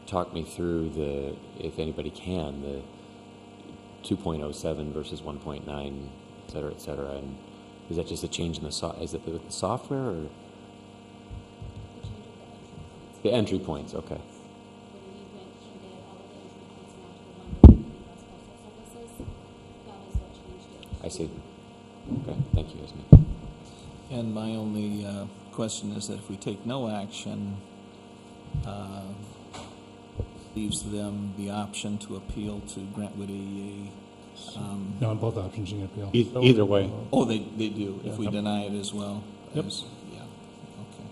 talk me through if anybody can, the 2.07 versus 1.9, et cetera, and is that just a change in is it the software or the entry points? Okay. I see. Okay, thank you, Esme. And my only question is that if we take no action, leaves them the option to appeal to Grantwood AEA. No, on both options you can appeal. Either way. Oh, they do, if we deny it as well? Yep. Yeah, okay.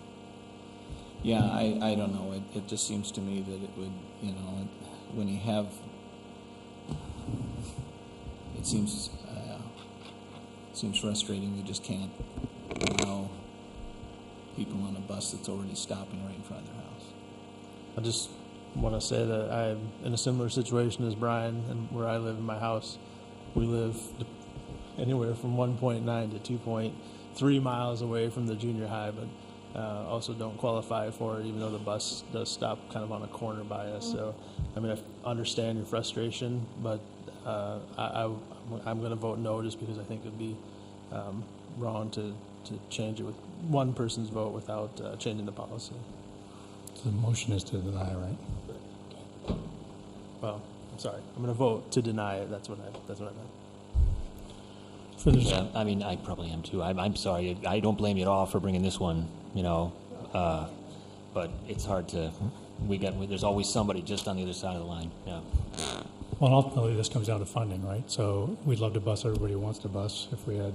Yeah, I don't know. It just seems to me that it would, when you have, it seems frustrating. You just can't allow people on a bus that's already stopping right in front of their house. I just want to say that I'm in a similar situation as Brian, and where I live in my house, we live anywhere from 1.9 to 2.3 miles away from the junior high, but also don't qualify for it, even though the bus does stop kind of on a corner by us. So, I mean, I understand your frustration, but I'm going to vote no just because I think it would be wrong to change it with one person's vote without changing the policy. So the motion is to deny, right? Well, I'm sorry. I'm going to vote to deny it. That's what I meant. Yeah, I mean, I probably am too. I'm sorry. I don't blame you at all for bringing this one, but it's hard to. There's always somebody just on the other side of the line. Yeah. Well, ultimately, this comes down to funding, right? So we'd love to bus everybody who wants to bus if we had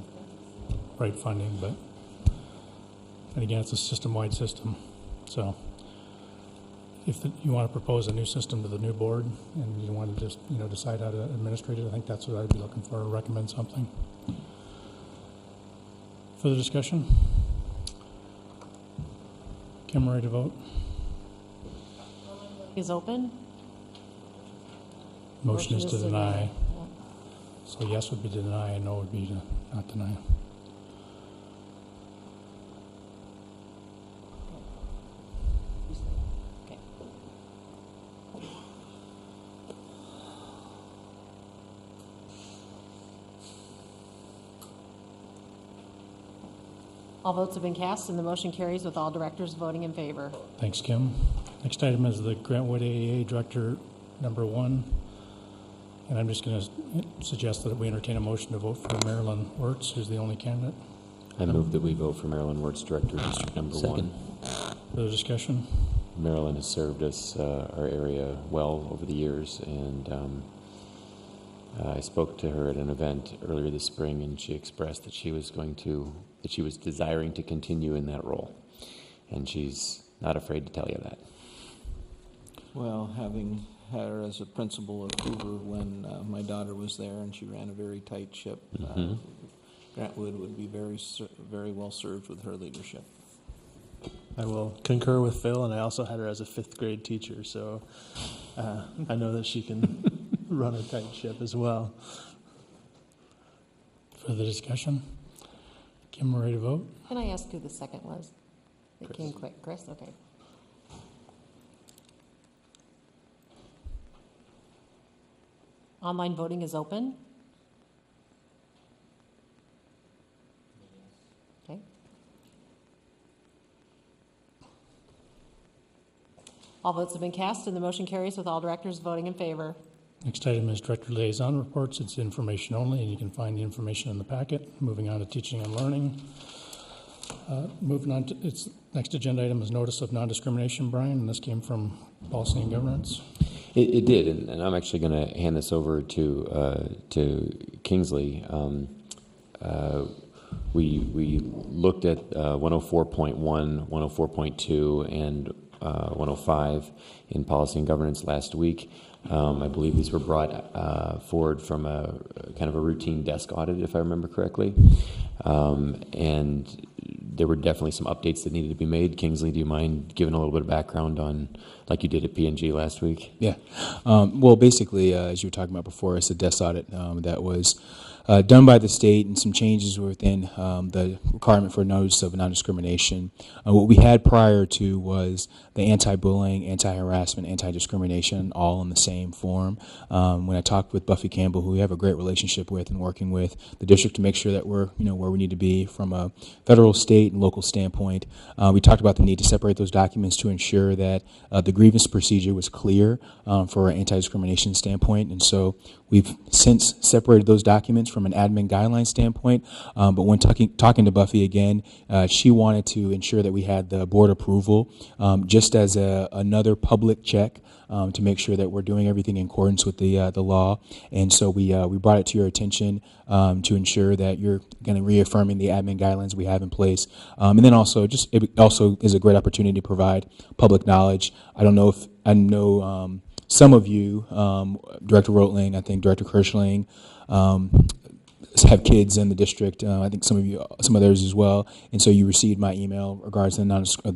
right funding, but and again, it's a system-wide system. So if you want to propose a new system to the new board and you want to just decide how to administrate it, I think that's what I'd be looking for, recommend something. Further discussion? Kim, ready to vote? Is open. Motion is to deny. So yes would be to deny and no would be to not deny. All votes have been cast, and the motion carries with all directors voting in favor. Thanks, Kim. Next item is the Grantwood AEA Director number 1. And I'm just going to suggest that we entertain a motion to vote for Marilyn Wirtz, who's the only candidate. I move that we vote for Marilyn Wirtz, Director, District number 1. Further discussion? Marilyn has served us, our area, well over the years, and I spoke to her at an event earlier this spring, and she expressed that she was desiring to continue in that role, and she's not afraid to tell you that. Well, having had her as a principal of Hoover when my daughter was there, and she ran a very tight ship, Grantwood would be very well served with her leadership. I will concur with Phil, and I also had her as a 5th grade teacher, so I know that she can run a tight ship as well. Further discussion? Kim, ready to vote? Can I ask who the second was? It came quick. Chris? Okay. Online voting is open. Okay. All votes have been cast, and the motion carries with all directors voting in favor. Next item is Director Liaison Reports. It's information only, and you can find the information in the packet. Moving on to Teaching and Learning. Moving on to its next agenda item is Notice of Non-Discrimination, Brian, and this came from Policy and Governance. It did, and I'm actually going to hand this over to Kingsley. We looked at 104.1, 104.2, and 105 in policy and governance last week. I believe these were brought forward from a kind of a routine desk audit, if I remember correctly. And there were definitely some updates that needed to be made. Kingsley, do you mind giving a little bit of background on, like you did at P&G last week? Yeah. Well, basically, as you were talking about before, it's a desk audit that was done by the state, and some changes within the requirement for notice of non-discrimination. What we had prior to was the anti-bullying, anti-harassment, anti-discrimination all in the same form. When I talked with Buffy Campbell, who we have a great relationship with, and working with the district to make sure that we're where we need to be from a federal, state, and local standpoint, we talked about the need to separate those documents to ensure that the grievance procedure was clear for an anti-discrimination standpoint. And so we've since separated those documents from an admin guideline standpoint. But when talking to Buffy again, she wanted to ensure that we had the board approval just as another public check to make sure that we're doing everything in accordance with the law. And so we brought it to your attention to ensure that you're going to reaffirming the admin guidelines we have in place. And then also, it also is a great opportunity to provide public knowledge. I know some of you, Director Rotling, I think Director Kirschling, have kids in the district. I think some others as well. And so you received my email regards to the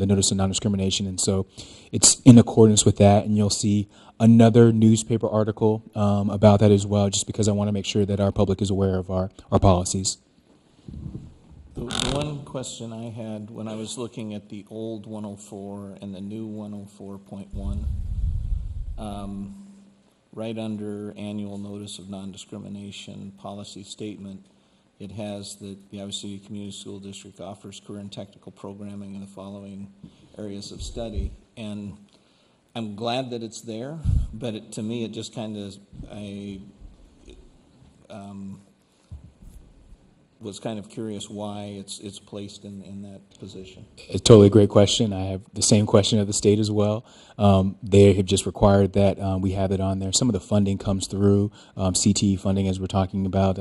notice of non-discrimination. And so it's in accordance with that. And you'll see another newspaper article about that as well, just because I want to make sure that our public is aware of our policies. The one question I had when I was looking at the old 104 and the new 104.1, right under annual notice of non-discrimination policy statement, it has that the Iowa City Community School District offers career and technical programming in the following areas of study. And I'm glad that it's there, but to me it just kind of, was kind of curious why it's placed in that position. It's totally a great question. I have the same question of the state as well. They have just required that we have it on there. Some of the funding comes through CTE funding, as we're talking about,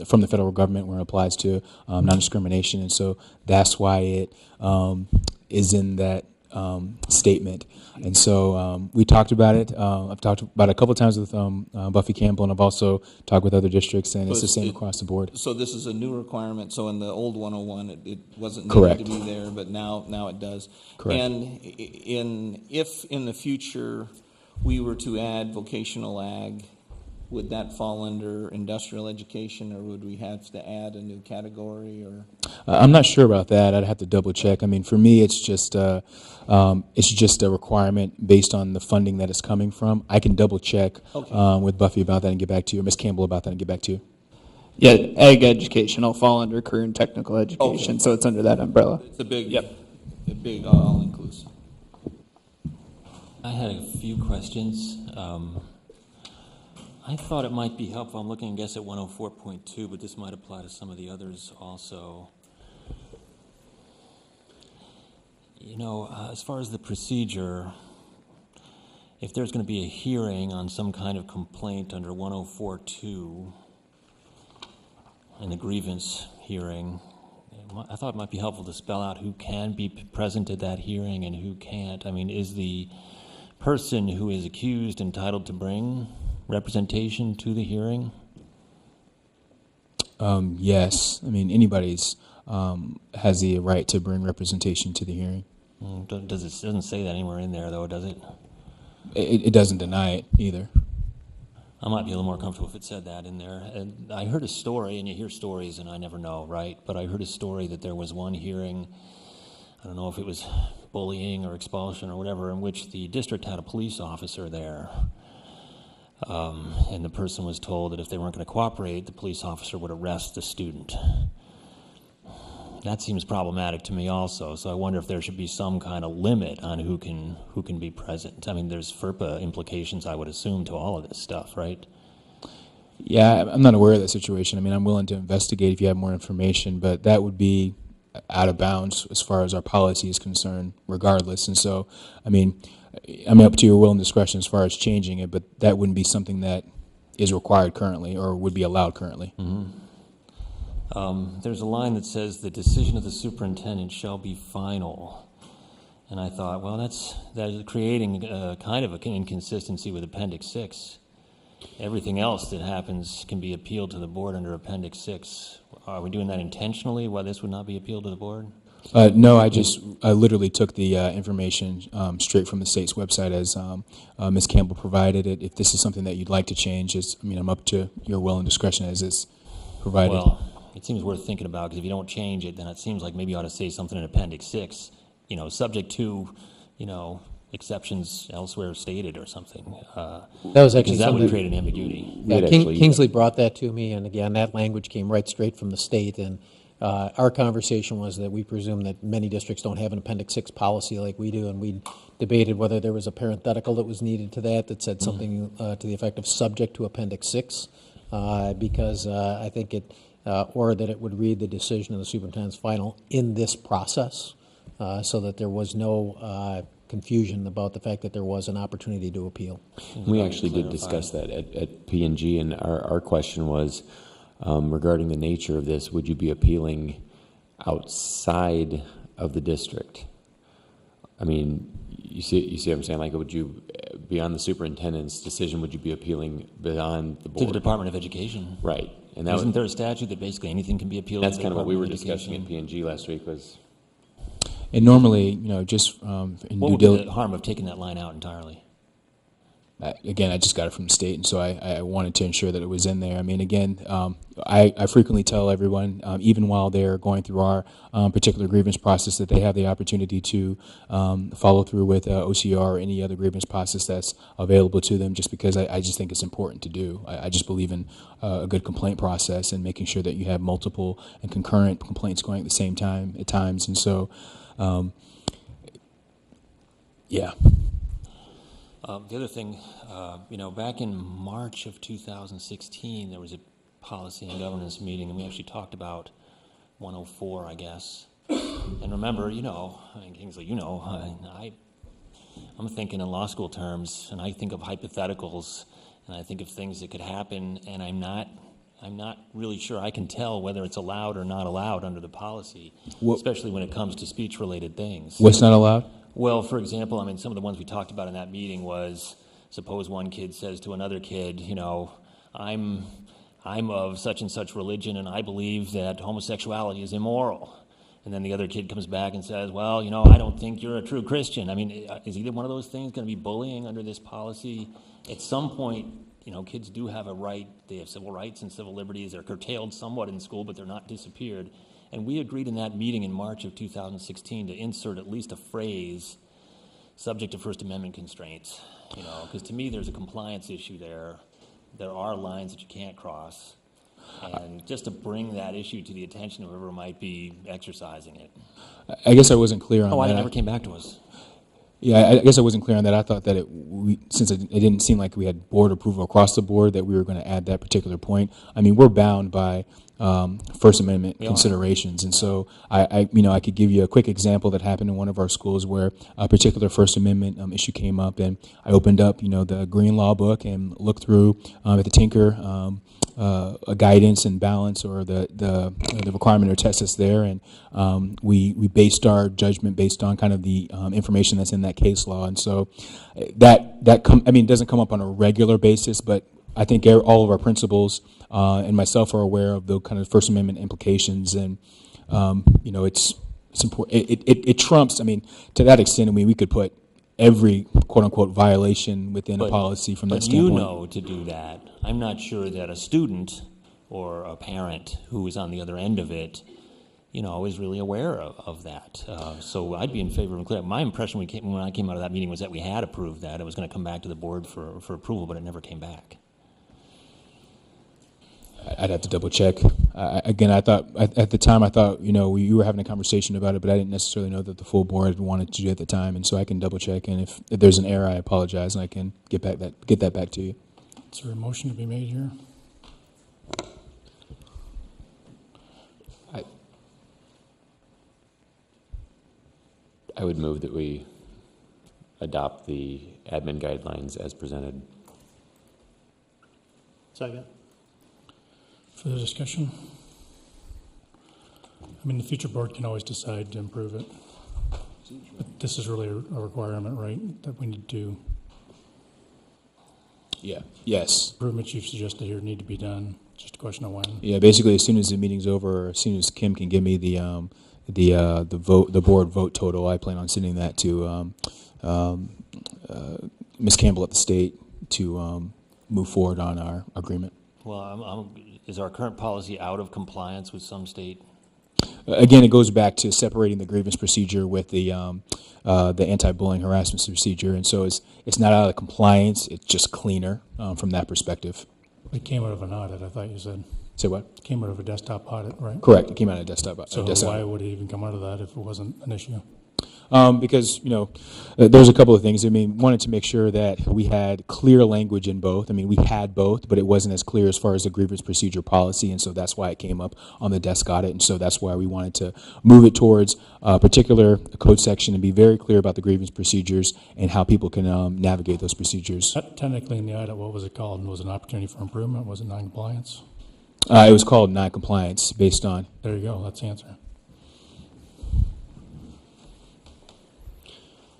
from the federal government where it applies to non-discrimination. And so that's why it is in that statement. And so we talked about it. I've talked about it a couple of times with Buffy Campbell, and I've also talked with other districts, and it's the same across the board. So this is a new requirement. So in the old 101, it wasn't Correct. needed to be there, but now it does. Correct. And if in the future we were to add vocational ag, would that fall under industrial education, or would we have to add a new category? Or I'm not sure about that. I'd have to double check. I mean, for me, it's just a requirement based on the funding that it's coming from. I can double check with Buffy about that and get back to you, or Ms. Campbell about that and get back to you. Yeah, ag education will fall under career and technical education, so it's under that umbrella. It's a big all-inclusive. I had a few questions. I thought it might be helpful. I'm looking, I guess, at 104.2, but this might apply to some of the others also. As far as the procedure, if there's going to be a hearing on some kind of complaint under 104.2 in the grievance hearing, I thought it might be helpful to spell out who can be present at that hearing and who can't. I mean, is the person who is accused entitled to bring representation to the hearing? Yes. I mean, anybody's has the right to bring representation to the hearing. It doesn't say that anywhere in there, though, does it? It doesn't deny it either. I might be a little more comfortable if it said that in there. And I heard a story, and you hear stories, and I never know, right? But I heard a story that there was one hearing, I don't know if it was bullying or expulsion or whatever, in which the district had a police officer there. And the person was told that if they weren't going to cooperate, the police officer would arrest the student. That seems problematic to me also, so I wonder if there should be some kind of limit on who can be present. I mean, there's FERPA implications, I would assume, to all of this stuff, right? Yeah, I'm not aware of that situation. I mean, I'm willing to investigate if you have more information, but that would be out of bounds as far as our policy is concerned, regardless. And so, I mean, I'm up to your will and discretion as far as changing it, but that wouldn't be something that is required currently or would be allowed currently. Mm-hmm. There's a line that says the decision of the superintendent shall be final. And I thought, well, that is creating kind of an inconsistency with Appendix 6. Everything else that happens can be appealed to the board under Appendix 6. Are we doing that intentionally, why this would not be appealed to the board? No, I literally took the information straight from the state's website as Ms. Campbell provided it. If this is something that you'd like to change, I'm up to your will and discretion as it's provided. Well, it seems worth thinking about, because if you don't change it, then it seems like maybe you ought to say something in Appendix 6, subject to, exceptions elsewhere stated or something. That was actually because that would something- create an ambiguity. Yeah, Kingsley brought that to me, and again, that language came right straight from the state, and our conversation was that we presume that many districts don't have an Appendix 6 policy like we do, and we debated whether there was a parenthetical that was needed to that said something to the effect of subject to Appendix 6, because I think or that it would read the decision of the superintendent's final in this process, so that there was no confusion about the fact that there was an opportunity to appeal. We actually did discuss that at P&G, and our question was regarding the nature of this, would you be appealing outside of the district? I mean, you see what I'm saying? Like, would you, beyond the superintendent's decision, would you be appealing beyond the board? To the Department of Education. Right. And Isn't there a statute that basically anything can be appealed? That's to the kind of what we were Department of discussing at P&G last week was... And normally, just in What due would be diligence... the harm of taking that line out entirely? Again, I just got it from the state, and so I wanted to ensure that it was in there. I mean, again, I frequently tell everyone, even while they're going through our particular grievance process, that they have the opportunity to follow through with OCR or any other grievance process that's available to them, just because I just think it's important to do. I just believe in a good complaint process and making sure that you have multiple and concurrent complaints going at the same time at times. And so, yeah. The other thing, back in March of 2016, there was a policy and governance meeting, and we actually talked about 104, I guess. And remember, Kingsley, I'm thinking in law school terms, and I think of hypotheticals, and I think of things that could happen, and I'm not really sure I can tell whether it's allowed or not allowed under the policy, especially when it comes to speech-related things. What's not allowed? Well, for example, some of the ones we talked about in that meeting was, suppose one kid says to another kid, I'm of such and such religion, and I believe that homosexuality is immoral. And then the other kid comes back and says, well, I don't think you're a true Christian. Is either one of those things going to be bullying under this policy? At some point, kids do have a right. They have civil rights and civil liberties. They're curtailed somewhat in school, but they're not disappeared. And we agreed in that meeting in March of 2016 to insert at least a phrase, subject to First Amendment constraints, because to me there's a compliance issue there. There are lines that you can't cross. And just to bring that issue to the attention of whoever might be exercising it. I guess I wasn't clear on that. Oh, it never came back to us. Yeah, I guess I wasn't clear on that. I thought that since it didn't seem like we had board approval across the board, that we were going to add that particular point. We're bound by First Amendment considerations, and so I could give you a quick example that happened in one of our schools where a particular First Amendment issue came up, and I opened up the Green Law book and looked through at the Tinker a guidance and balance, or the requirement or test that's there, and we based our judgment based on kind of the information that's in that case law, and so that doesn't come up on a regular basis, but I think all of our principals and myself are aware of the kind of First Amendment implications, and it's important. It trumps. To that extent, we could put every quote unquote violation within a policy from that standpoint. But to do that, I'm not sure that a student or a parent who is on the other end of it, is really aware of that. So I'd be in favor of clear. My impression when I came out of that meeting was that we had approved that. It was going to come back to the board for approval, but it never came back. I'd have to double check. Again, I thought at the time you were having a conversation about it, but I didn't necessarily know that the full board wanted to do it at the time, and so I can double check. And if there's an error, I apologize, and I can get that back to you. Is there a motion to be made here? I would move that we adopt the admin guidelines as presented. Second. Further discussion? The future board can always decide to improve it. But this is really a requirement, right, that we need to, Yeah. Yes. improvements you've suggested here need to be done, just a question of when. Yeah. Basically, as soon as the meeting's over, or as soon as Kim can give me the board vote total, I plan on sending that to Ms. Campbell at the state to move forward on our agreement. Well, is our current policy out of compliance with some state? Again, it goes back to separating the grievance procedure with the anti-bullying harassment procedure, and so it's not out of compliance. It's just cleaner from that perspective. It came out of an audit, I thought you said. Say what? Came out of a desktop audit, right? Correct. It came out of desktop. So desktop. why would it even come out of that if it wasn't an issue? Because, there's a couple of things. I mean, wanted to make sure that we had clear language in both. I mean, we had both, but it wasn't as clear as far as the grievance procedure policy, and so that's why it came up on the desk audit, and so that's why we wanted to move it towards a particular code section and be very clear about the grievance procedures and how people can navigate those procedures. Technically, in the audit, what was it called? And was it an opportunity for improvement? Was it non-compliance? It was called non-compliance based on. There you go. That's the answer.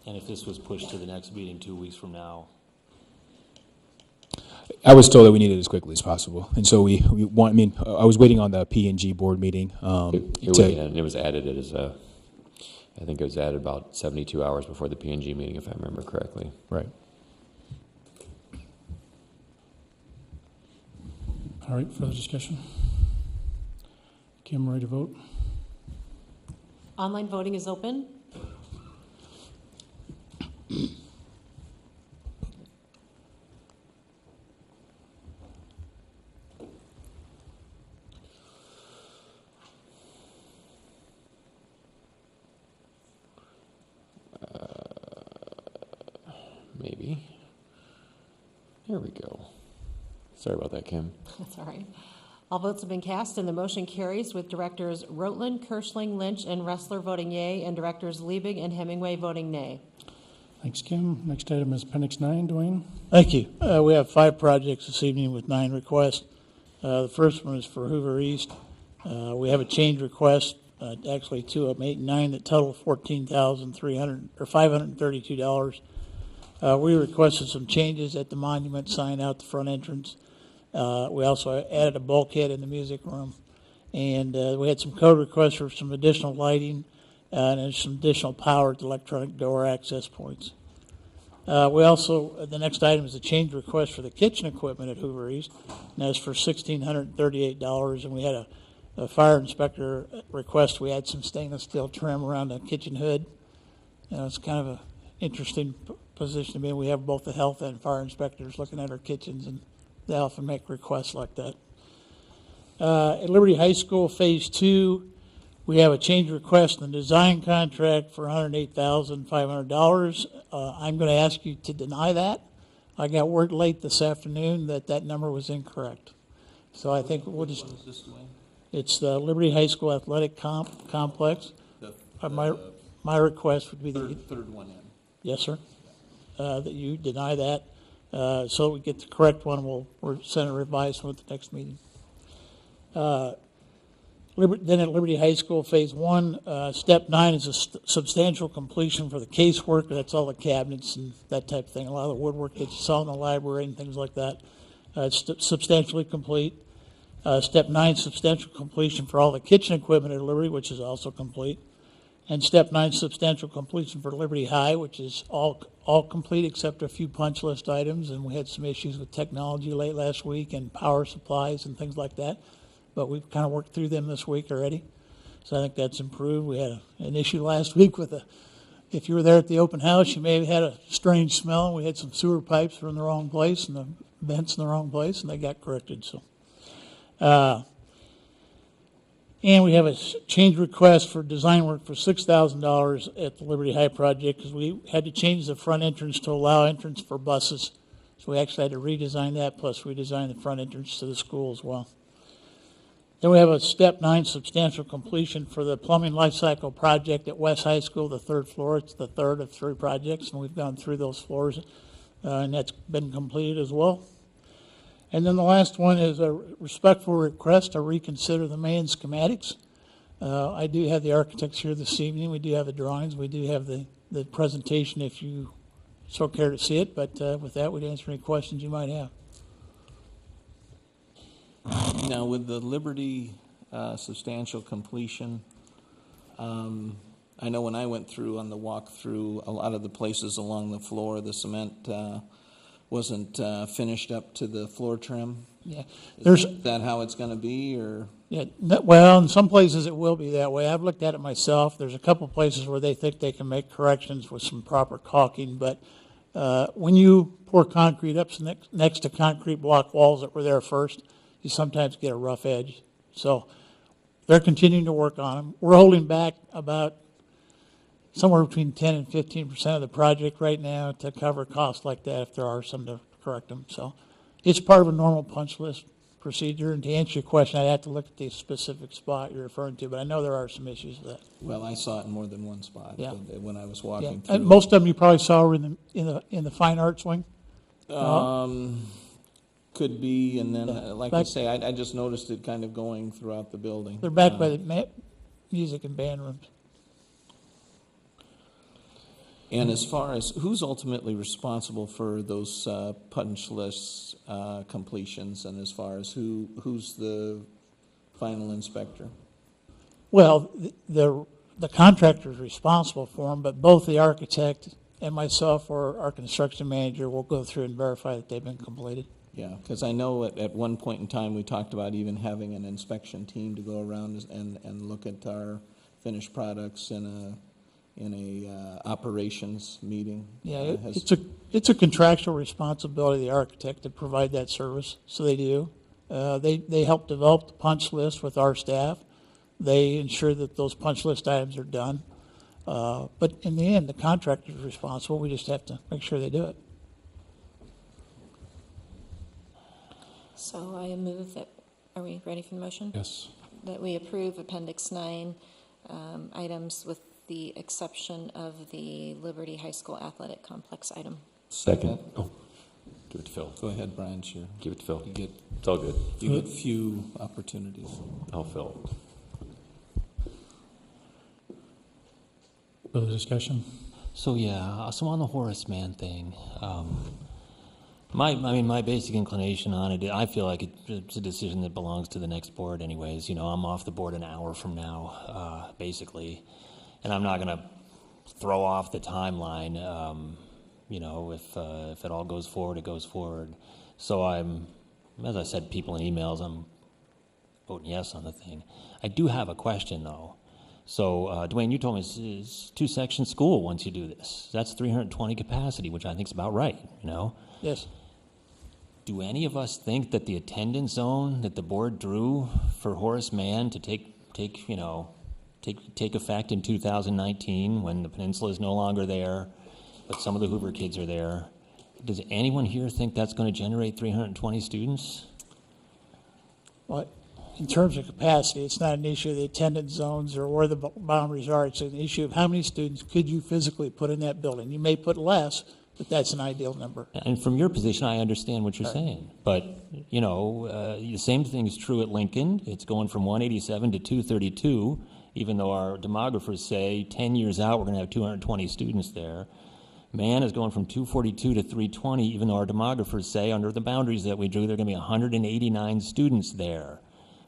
And if this was pushed to the next meeting 2 weeks from now? I was told that we needed it as quickly as possible, and so we want. I mean, I was waiting on the P&G board meeting. It was added as a. I think it was added about 72 hours before the P&G meeting, if I remember correctly. Right. All right. Further discussion. Kim, ready to vote? Online voting is open. Maybe. There we go. Sorry about that, Kim. That's all right. All votes have been cast, and the motion carries with directors Rotland, Kirschling, Lynch, and Ressler voting yea, and directors Liebig and Hemingway voting nay. Thanks, Kim. Next item is Appendix 9. Dwayne? Thank you. We have 5 projects this evening with 9 requests. The first one is for Hoover East. We have a change request, actually 2 of them, 8 and 9, that total $532. We requested some changes at the monument sign out the front entrance. We also added a bulkhead in the music room. And we had some code requests for some additional lighting and some additional power at the electronic door access points. We also, the next item is a change request for the kitchen equipment at Hoover East. And that's for $1,638. And we had a fire inspector request. We had some stainless steel trim around the kitchen hood. It's kind of an interesting position to be in. We have both the health and fire inspectors looking at our kitchens, and they often make requests like that. At Liberty High School, Phase 2, we have a change request in the design contract for $108,500. I'm going to ask you to deny that. I got word late this afternoon that that number was incorrect. So I think we'll just... What is this, Dwayne? It's the Liberty High School Athletic Complex. My request would be the third one in. Yes, sir. That you deny that, so we get the correct one. We'll send a revised one at the next meeting. Then at Liberty High School, Phase 1, Step 9 is a substantial completion for the casework. That's all the cabinets and that type of thing. A lot of the woodwork that you saw in the library and things like that. It's substantially complete. Step 9, substantial completion for all the kitchen equipment at Liberty, which is also complete. And Step 9, substantial completion for Liberty High, which is all complete except a few punch list items. And we had some issues with technology late last week and power supplies and things like that. But we've kind of worked through them this week already. So I think that's improved. We had an issue last week with if you were there at the open house, you may have had a strange smell. We had some sewer pipes that were in the wrong place and the vents in the wrong place, and they got corrected. So. And we have a change request for design work for $6,000 at the Liberty High project because we had to change the front entrance to allow entrance for buses. So we actually had to redesign that, plus redesign the front entrance to the school as well. Then we have a Step 9 substantial completion for the plumbing life cycle project at West High School, the 3rd floor. It's the 3rd of 3 projects, and we've gone through those floors, and that's been completed as well. And then the last one is a respectful request to reconsider the main schematics. I do have the architects here this evening. We do have the drawings. We do have the presentation if you so care to see it. But with that, we'd answer any questions you might have. Now, with the Liberty substantial completion, I know when I went through on the walk-through, a lot of the places along the floor, the cement wasn't finished up to the floor trim. Yeah, Is that how it's going to be, or? Yeah, well, in some places it will be that way. I've looked at it myself. There's a couple places where they think they can make corrections with some proper caulking, but when you pour concrete up next to concrete block walls that were there first, you sometimes get a rough edge. So they're continuing to work on them. We're holding back about somewhere between 10 and 15% of the project right now to cover costs like that if there are some to correct them. So it's part of a normal punch list procedure. And to answer your question, I'd have to look at the specific spot you're referring to, but I know there are some issues with that. Well, I saw it in more than one spot when I was walking Yeah. through. And most of them you probably saw were in the fine arts wing. Could be, and then, like I Back- say, I just noticed it kind of going throughout the building. They're back by the music and band rooms. And as far as who's ultimately responsible for those punch list completions, and as far as who's the final inspector? Well, the contractor is responsible for them, but both the architect and myself or our construction manager will go through and verify that they've been completed. Yeah, because I know at one point in time we talked about even having an inspection team to go around and look at our finished products in a operations meeting. Yeah, it's a contractual responsibility of the architect to provide that service, so they do. They help develop the punch list with our staff. They ensure that those punch list items are done. But in the end, the contractor is responsible. We just have to make sure they do it. So I move that, are we ready for the motion? Yes. That we approve Appendix 9 items with the exception of the Liberty High School Athletic Complex item. Second. Oh, give it to Phil. Go ahead, Brian, sure. Give it to Phil. It's all good. You get few opportunities. Oh, Phil. Further discussion? So so on the Horace Mann thing, my basic inclination on it, I feel like it's a decision that belongs to the next board anyways. You know, I'm off the board an hour from now, basically, and I'm not going to throw off the timeline. You know, if it all goes forward, it goes forward. So as I said, people in emails, I'm voting yes on the thing. I do have a question though. So, Dwayne, you told me it's two-section school once you do this. That's 320 capacity, which I think is about right, you know? Yes. Do any of us think that the attendance zone that the board drew for Horace Mann to take effect in 2019 when the peninsula is no longer there, but some of the Hoover kids are there, does anyone here think that's going to generate 320 students? Well, in terms of capacity, it's not an issue of the attendance zones or where the boundaries are. It's an issue of how many students could you physically put in that building. You may put less, but that's an ideal number. And from your position, I understand what you're saying. But, you know, the same thing is true at Lincoln. It's going from 187 to 232, even though our demographers say 10 years out we're going to have 220 students there. Mann is going from 242 to 320, even though our demographers say under the boundaries that we drew there are going to be 189 students there.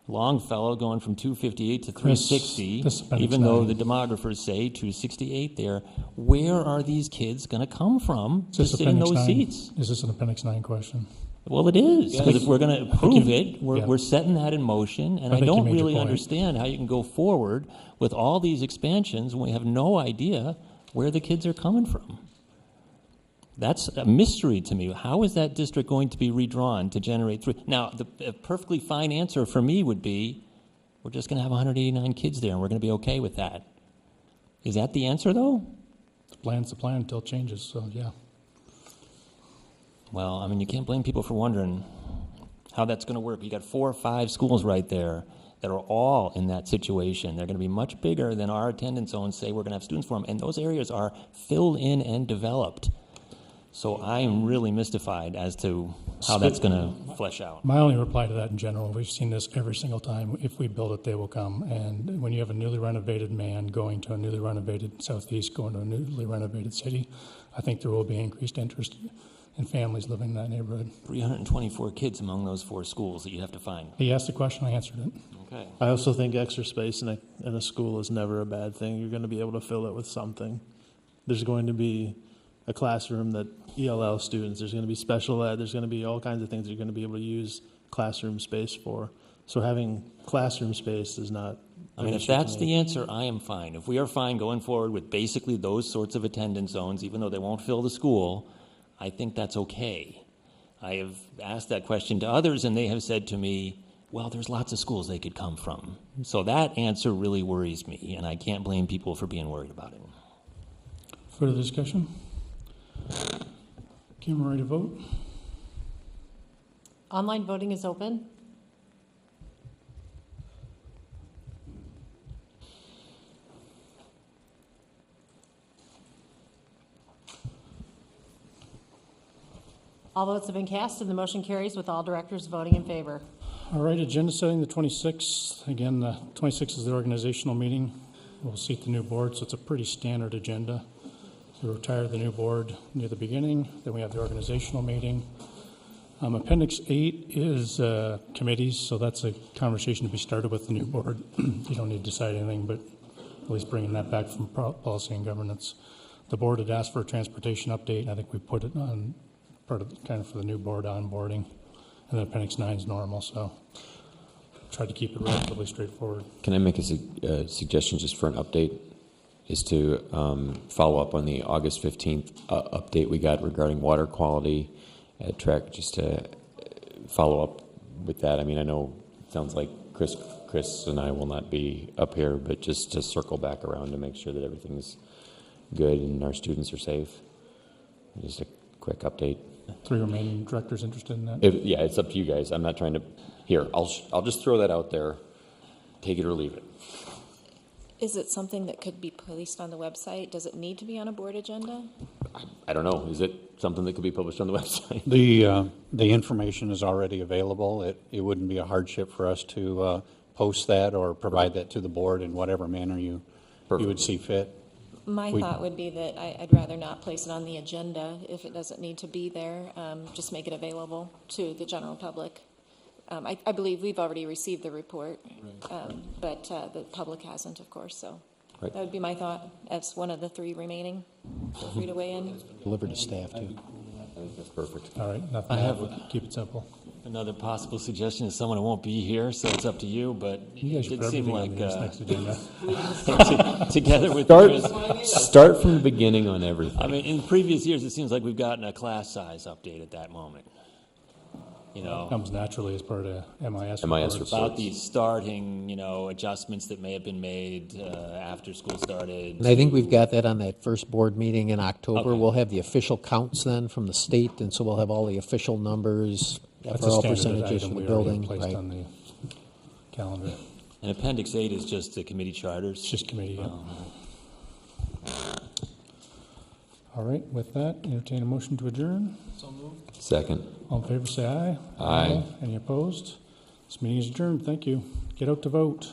Longfellow going from 258 to 360, even though the demographers say 268 there. Where are these kids going to come from to sit in those seats? Is this an Appendix 9 question? Well, it is, because if we're going to approve it, we're setting that in motion, and I don't really understand how you can go forward with all these expansions when we have no idea where the kids are coming from. That's a mystery to me. How is that district going to be redrawn to generate three? Now, a perfectly fine answer for me would be, we're just going to have 189 kids there, and we're going to be okay with that. Is that the answer, though? The plan's the plan until it changes, so yeah. Well, I mean, you can't blame people for wondering how that's going to work. You got 4 or 5 schools right there that are all in that situation. They're going to be much bigger than our attendance zones say we're going to have students for them, and those areas are filled in and developed. So I am really mystified as to how that's going to flesh out. My only reply to that in general, we've seen this every single time. If we build it, they will come. And when you have a newly renovated man going to a newly renovated Southeast, going to a newly renovated city, I think there will be increased interest in families living in that neighborhood. 324 kids among those 4 schools that you have to find. He asked the question, I answered it. Okay. I also think extra space in a school is never a bad thing. You're going to be able to fill it with something. There's going to be a classroom that ELL students, there's going to be special ed, there's going to be all kinds of things you're going to be able to use classroom space for. So having classroom space is not. I mean, if that's the answer, I am fine. If we are fine going forward with basically those sorts of attendance zones, even though they won't fill the school, I think that's okay. I have asked that question to others, and they have said to me, well, there's lots of schools they could come from. So that answer really worries me, and I can't blame people for being worried about it. Further discussion? Kim, ready to vote? Online voting is open. All votes have been cast, and the motion carries with all directors voting in favor. All right, agenda setting the 26th. Again, the 26th is the organizational meeting. We'll seat the new board, so it's a pretty standard agenda. We retire the new board near the beginning, then we have the organizational meeting. Appendix 8 is committees, so that's a conversation to be started with the new board. You don't need to decide anything, but at least bringing that back from policy and governance. The board had asked for a transportation update, and I think we put it on part of kind of for the new board onboarding. And then Appendix 9 is normal, so tried to keep it relatively straightforward. Can I make a suggestion just for an update? Is to follow up on the August 15th update we got regarding water quality at Trek, just to follow up with that. I mean, I know it sounds like Chris and I will not be up here, but just to circle back around to make sure that everything's good and our students are safe. Just a quick update. 3 remaining directors interested in that? Yeah, it's up to you guys. I'm not trying to. Here, I'll just throw that out there. Take it or leave it. Is it something that could be placed on the website? Does it need to be on a board agenda? I don't know. Is it something that could be published on the website? The information is already available. It wouldn't be a hardship for us to post that or provide that to the board in whatever manner you would see fit. My thought would be that I'd rather not place it on the agenda if it doesn't need to be there. Just make it available to the general public. I believe we've already received the report, but the public hasn't, of course. So that would be my thought as one of the 3 remaining. Feel free to weigh in. Delivered to staff, too. I think that's perfect. All right, nothing. I have keep it simple. Another possible suggestion is someone who won't be here, so it's up to you. But you guys it put seemed everything like on this next agenda. together with start from the beginning on everything. I mean, in previous years, it seems like we've gotten a class size update at that moment. You know, comes naturally as part of MIS reports. About the starting, adjustments that may have been made after school started. And I think we've got that on that first board meeting in October. Okay. We'll have the official counts then from the state, and so we'll have all the official numbers That's for a all standard percentages item from the we already building. placed on the calendar. And Appendix 8 is just the committee charters? It's just committee, yeah. All right, with that, entertain a motion to adjourn. So moved. Second. All in favor, say aye. Aye. Any opposed? This meeting is adjourned. Thank you. Get out to vote.